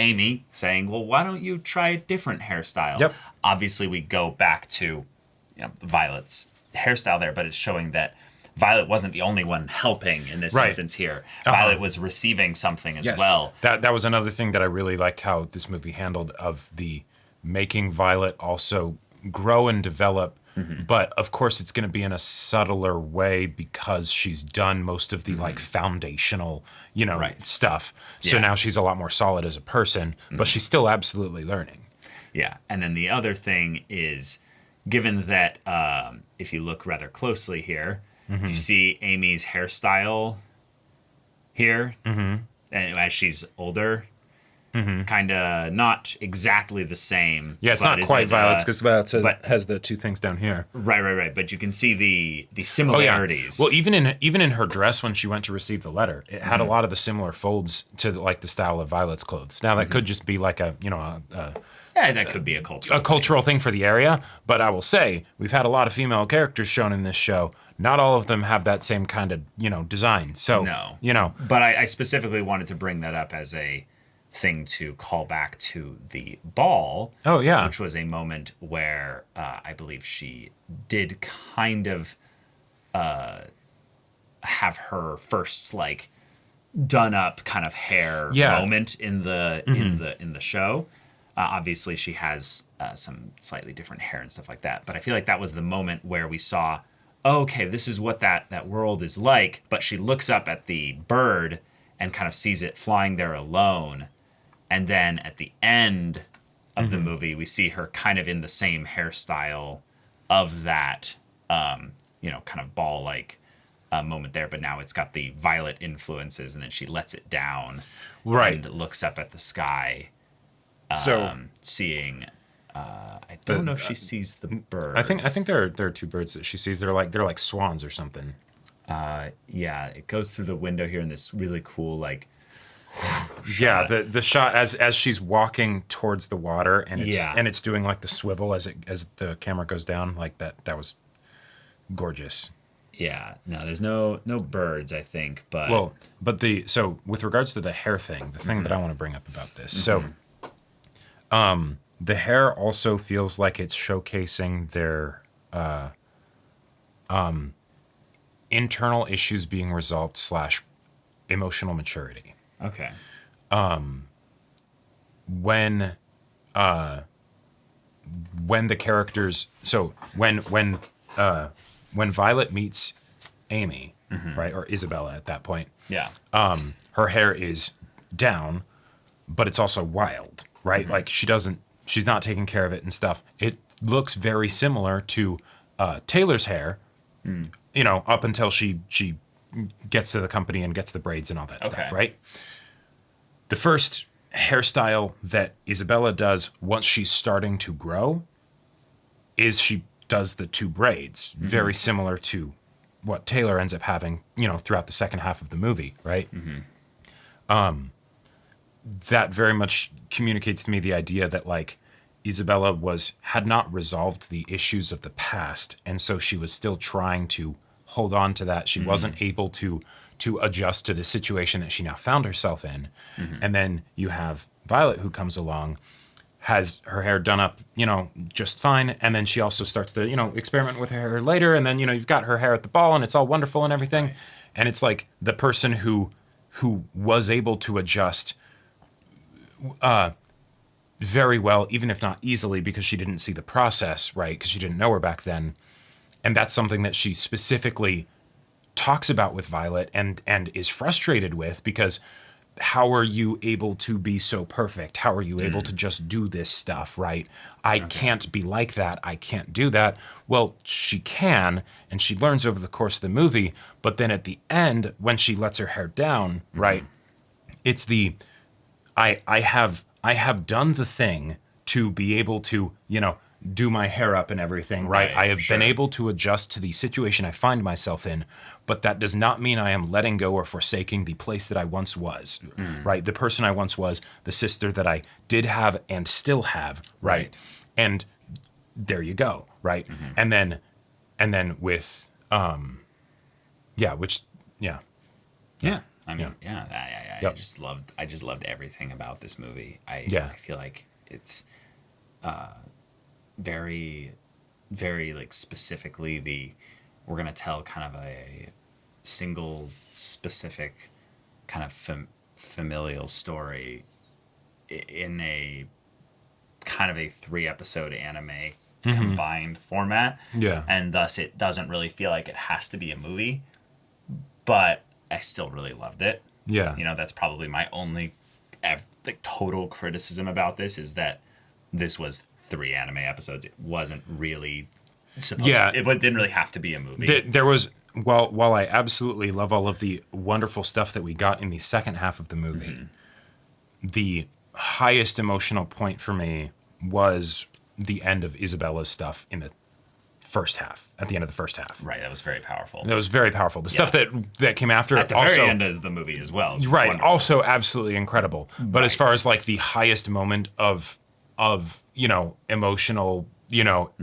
Amy saying, "Well, why don't you try a different hairstyle?" Yep. Obviously, we go back to Violet's hairstyle there, but it's showing that Violet wasn't the only one helping in this Right. instance here. Violet was receiving something as well. That was another thing that I really liked how this movie handled, of the making Violet also grow and develop. But of course, it's going to be in a subtler way because she's done most of the like foundational, stuff. So Yeah. now she's a lot more solid as a person, but she's still absolutely learning. Yeah. And then the other thing is, given that if you look rather closely here, do you see Amy's hairstyle here? And as she's older, kind of not exactly the same. Yeah, it's but not is quite it, Violet's because Violet but- has the two things down here. Right. But you can see the Oh yeah. similarities. Well, even in her dress when she went to receive the letter, it had a lot of the similar folds to like the style of Violet's clothes. Now that could just be like a yeah, that could be a cultural. cultural thing for the area, but I will say we've had a lot of female characters shown in this show. Not all of them have that same kind of design. So No. But I specifically wanted to bring that up as a thing to call back to the ball. Oh, yeah. Which was a moment where I believe she did kind of have her first like done up kind of hair moment in the in the show. Obviously, she has some slightly different hair and stuff like that. But I feel like that was the moment where we saw, okay, this is what that world is like. But she looks up at the bird and kind of sees it flying there alone. And then at the end of the movie, we see her kind of in the same hairstyle of that, kind of ball-like moment there. But now it's got the Violet influences, and then she lets it down. Right. And looks up at the sky. So Seeing, I don't know if she sees the birds. I think there are two birds that she sees. They're like swans or something. Yeah, it goes through the window here in this really cool like. Yeah, the shot as she's walking towards the water and it's Yeah. and it's doing like the swivel as the camera goes down, like that was gorgeous. Yeah, no, there's no birds, I think, but Well, but so with regards to the hair thing, the thing that I want to bring up about this. So the hair also feels like it's showcasing their internal issues being resolved / emotional maturity. okay, When the characters, so when Violet meets Amy, right, or Isabella at that point, yeah, her hair is down, but it's also wild, right? Like she's not taking care of it and stuff. It looks very similar to Taylor's hair, up until she gets to the company and gets the braids and all that stuff, Okay. right? The first hairstyle that Isabella does once she's starting to grow is she does the two braids, very similar to what Taylor ends up having, throughout the second half of the movie, right? That very much communicates to me the idea that like Isabella had not resolved the issues of the past, and so she was still trying to hold on to that. She wasn't able to adjust to the situation that she now found herself in. And then you have Violet, who comes along, has her hair done up, just fine, and then she also starts to, experiment with her hair later, and then you've got her hair at the ball and it's all wonderful and everything. Right. And it's like the person who was able to adjust very well, even if not easily, because she didn't see the process, right? Because she didn't know her back then. And that's something that she specifically talks about with Violet and is frustrated with, because how are you able to be so perfect? How are you able to just do this stuff, right? I can't be like that. I can't do that. Well, she can, and she learns over the course of the movie, but then at the end, when she lets her hair down, right, it's the, I have done the thing to be able to, do my hair up and everything, right? I have been able to adjust to the situation I find myself in, but that does not mean I am letting go or forsaking the place that I once was, right? The person I once was, the sister that I did have and still have, right? And there you go, right? And then with, I mean, I just loved everything about this movie. I feel like it's very, very like specifically we're gonna tell kind of a single specific kind of familial story in a kind of a 3-episode anime combined format. Yeah. And thus it doesn't really feel like it has to be a movie, but I still really loved it. Yeah. That's probably my only total criticism about this, is that this was 3 anime episodes. It wasn't really supposed it didn't really have to be a movie. There was, while I absolutely love all of the wonderful stuff that we got in the second half of the movie, the highest emotional point for me was the end of Isabella's stuff in the first half, at the end of the first half. Right, that was very powerful. That was very powerful. The stuff that came after at the also, very end of the movie as well. Right, wonderful. Also absolutely incredible. But as far as like the highest moment of emotional,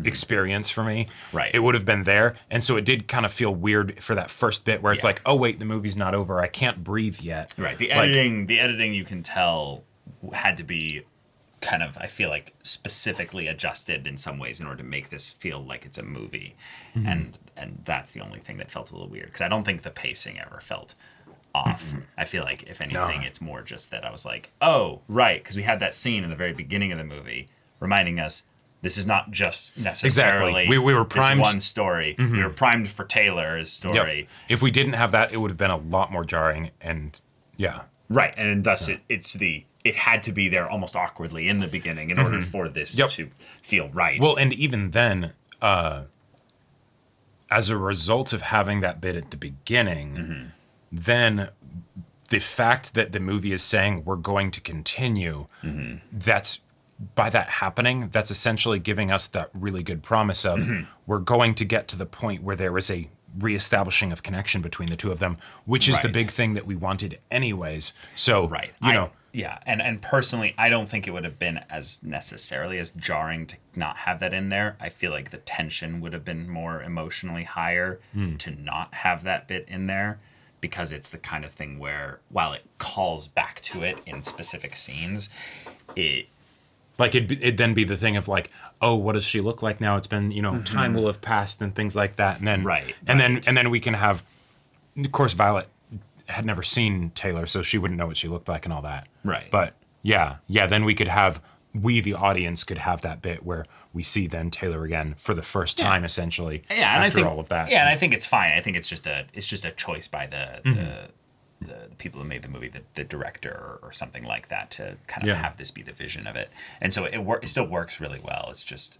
experience for me, right, it would have been there. And so it did kind of feel weird for that first bit where it's like, oh wait, the movie's not over. I can't breathe yet. Right. The editing you can tell had to be kind of, I feel like, specifically adjusted in some ways in order to make this feel like it's a movie. And that's the only thing that felt a little weird, because I don't think the pacing ever felt off. I feel like, if anything, it's more just that I was like, oh, right, because we had that scene in the very beginning of the movie reminding us this is not just necessarily we were primed, this one story. We were primed for Taylor's story. Yep. If we didn't have that, it would have been a lot more jarring. And right, and thus it had to be there almost awkwardly in the beginning in order for this to feel right. Well, and even then, as a result of having that bit at the beginning, then the fact that the movie is saying we're going to continue, that's, by that happening, that's essentially giving us that really good promise of we're going to get to the point where there is a reestablishing of connection between the two of them, which is the big thing that we wanted anyways. So, and personally, I don't think it would have been as necessarily as jarring to not have that in there. I feel like the tension would have been more emotionally higher to not have that bit in there, because it's the kind of thing where, while it calls back to it in specific scenes, it'd then be the thing of like, oh, what does she look like now? It's been, time will have passed and things like that. And then, then we can have, of course, Violet had never seen Taylor, so she wouldn't know what she looked like and all that. Right. But then we, the audience, could have that bit where we see then Taylor again for the first time, essentially. Yeah, and after all of that. Yeah, and I think it's fine. I think it's just a choice by the people who made the movie, the director or something like that, to kind of have this be the vision of it. And so it still works really well. It's just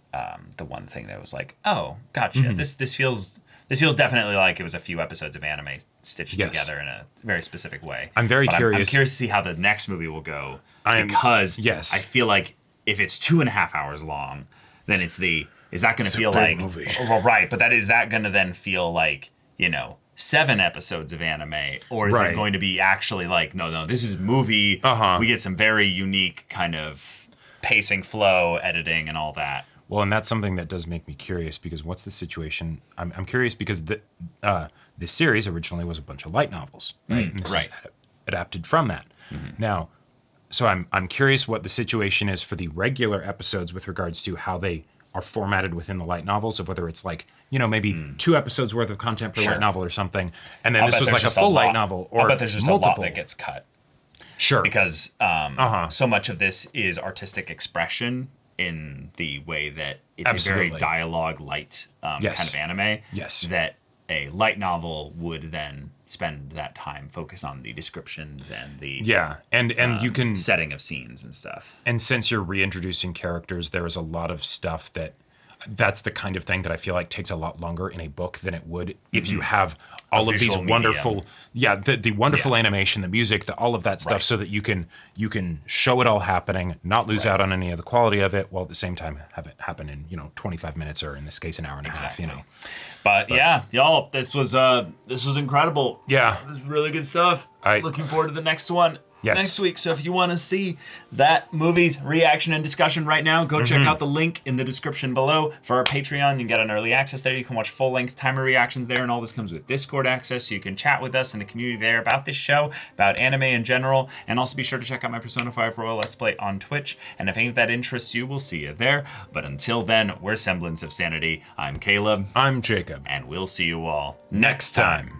the one thing that was like, oh, gotcha. This feels definitely like it was a few episodes of anime stitched together in a very specific way. I'm very curious. I'm curious to see how the next movie will go, because I feel like if it's 2.5 hours long, then is that going to feel like movie. Well, right, but is that going to then feel like 7 episodes of anime, or is it going to be actually like, no, this is a movie. We get some very unique kind of pacing, flow, editing, and all that. Well, and that's something that does make me curious, because what's the situation? I'm curious because this series originally was a bunch of light novels, right? And this is adapted from that. Now, so I'm curious what the situation is for the regular episodes with regards to how they are formatted within the light novels, of whether it's like, maybe 2 episodes worth of content per light novel or something, and then this was like a full light novel, or I bet there's just multiple. a lot that gets cut. Sure. Because so much of this is artistic expression in the way that it's Absolutely. a very dialogue light Yes. kind of anime. Yes. That a light novel would then spend that time focus on the descriptions and the and you can setting of scenes and stuff. And since you're reintroducing characters, there is a lot of stuff that's the kind of thing that I feel like takes a lot longer in a book than it would if you have all of these visual wonderful, the wonderful animation, the music, all of that stuff, Right. so that you can show it all happening, not lose out on any of the quality of it, while at the same time have it happen in 25 minutes, or in this case an hour and a half. But yeah, y'all, this was incredible. Yeah. This was really good stuff. Looking forward to the next one. Yes. Next week. So if you want to see that movie's reaction and discussion right now, go check out the link in the description below for our Patreon. You can get an early access there. You can watch full-length timer reactions there, and all this comes with Discord access, so you can chat with us in the community there about this show, about anime in general, and also be sure to check out my Persona 5 Royal Let's Play on Twitch. And if any of that interests you, we'll see you there. But until then, we're Semblance of Sanity. I'm Caleb. I'm Jacob. And we'll see you all Next time.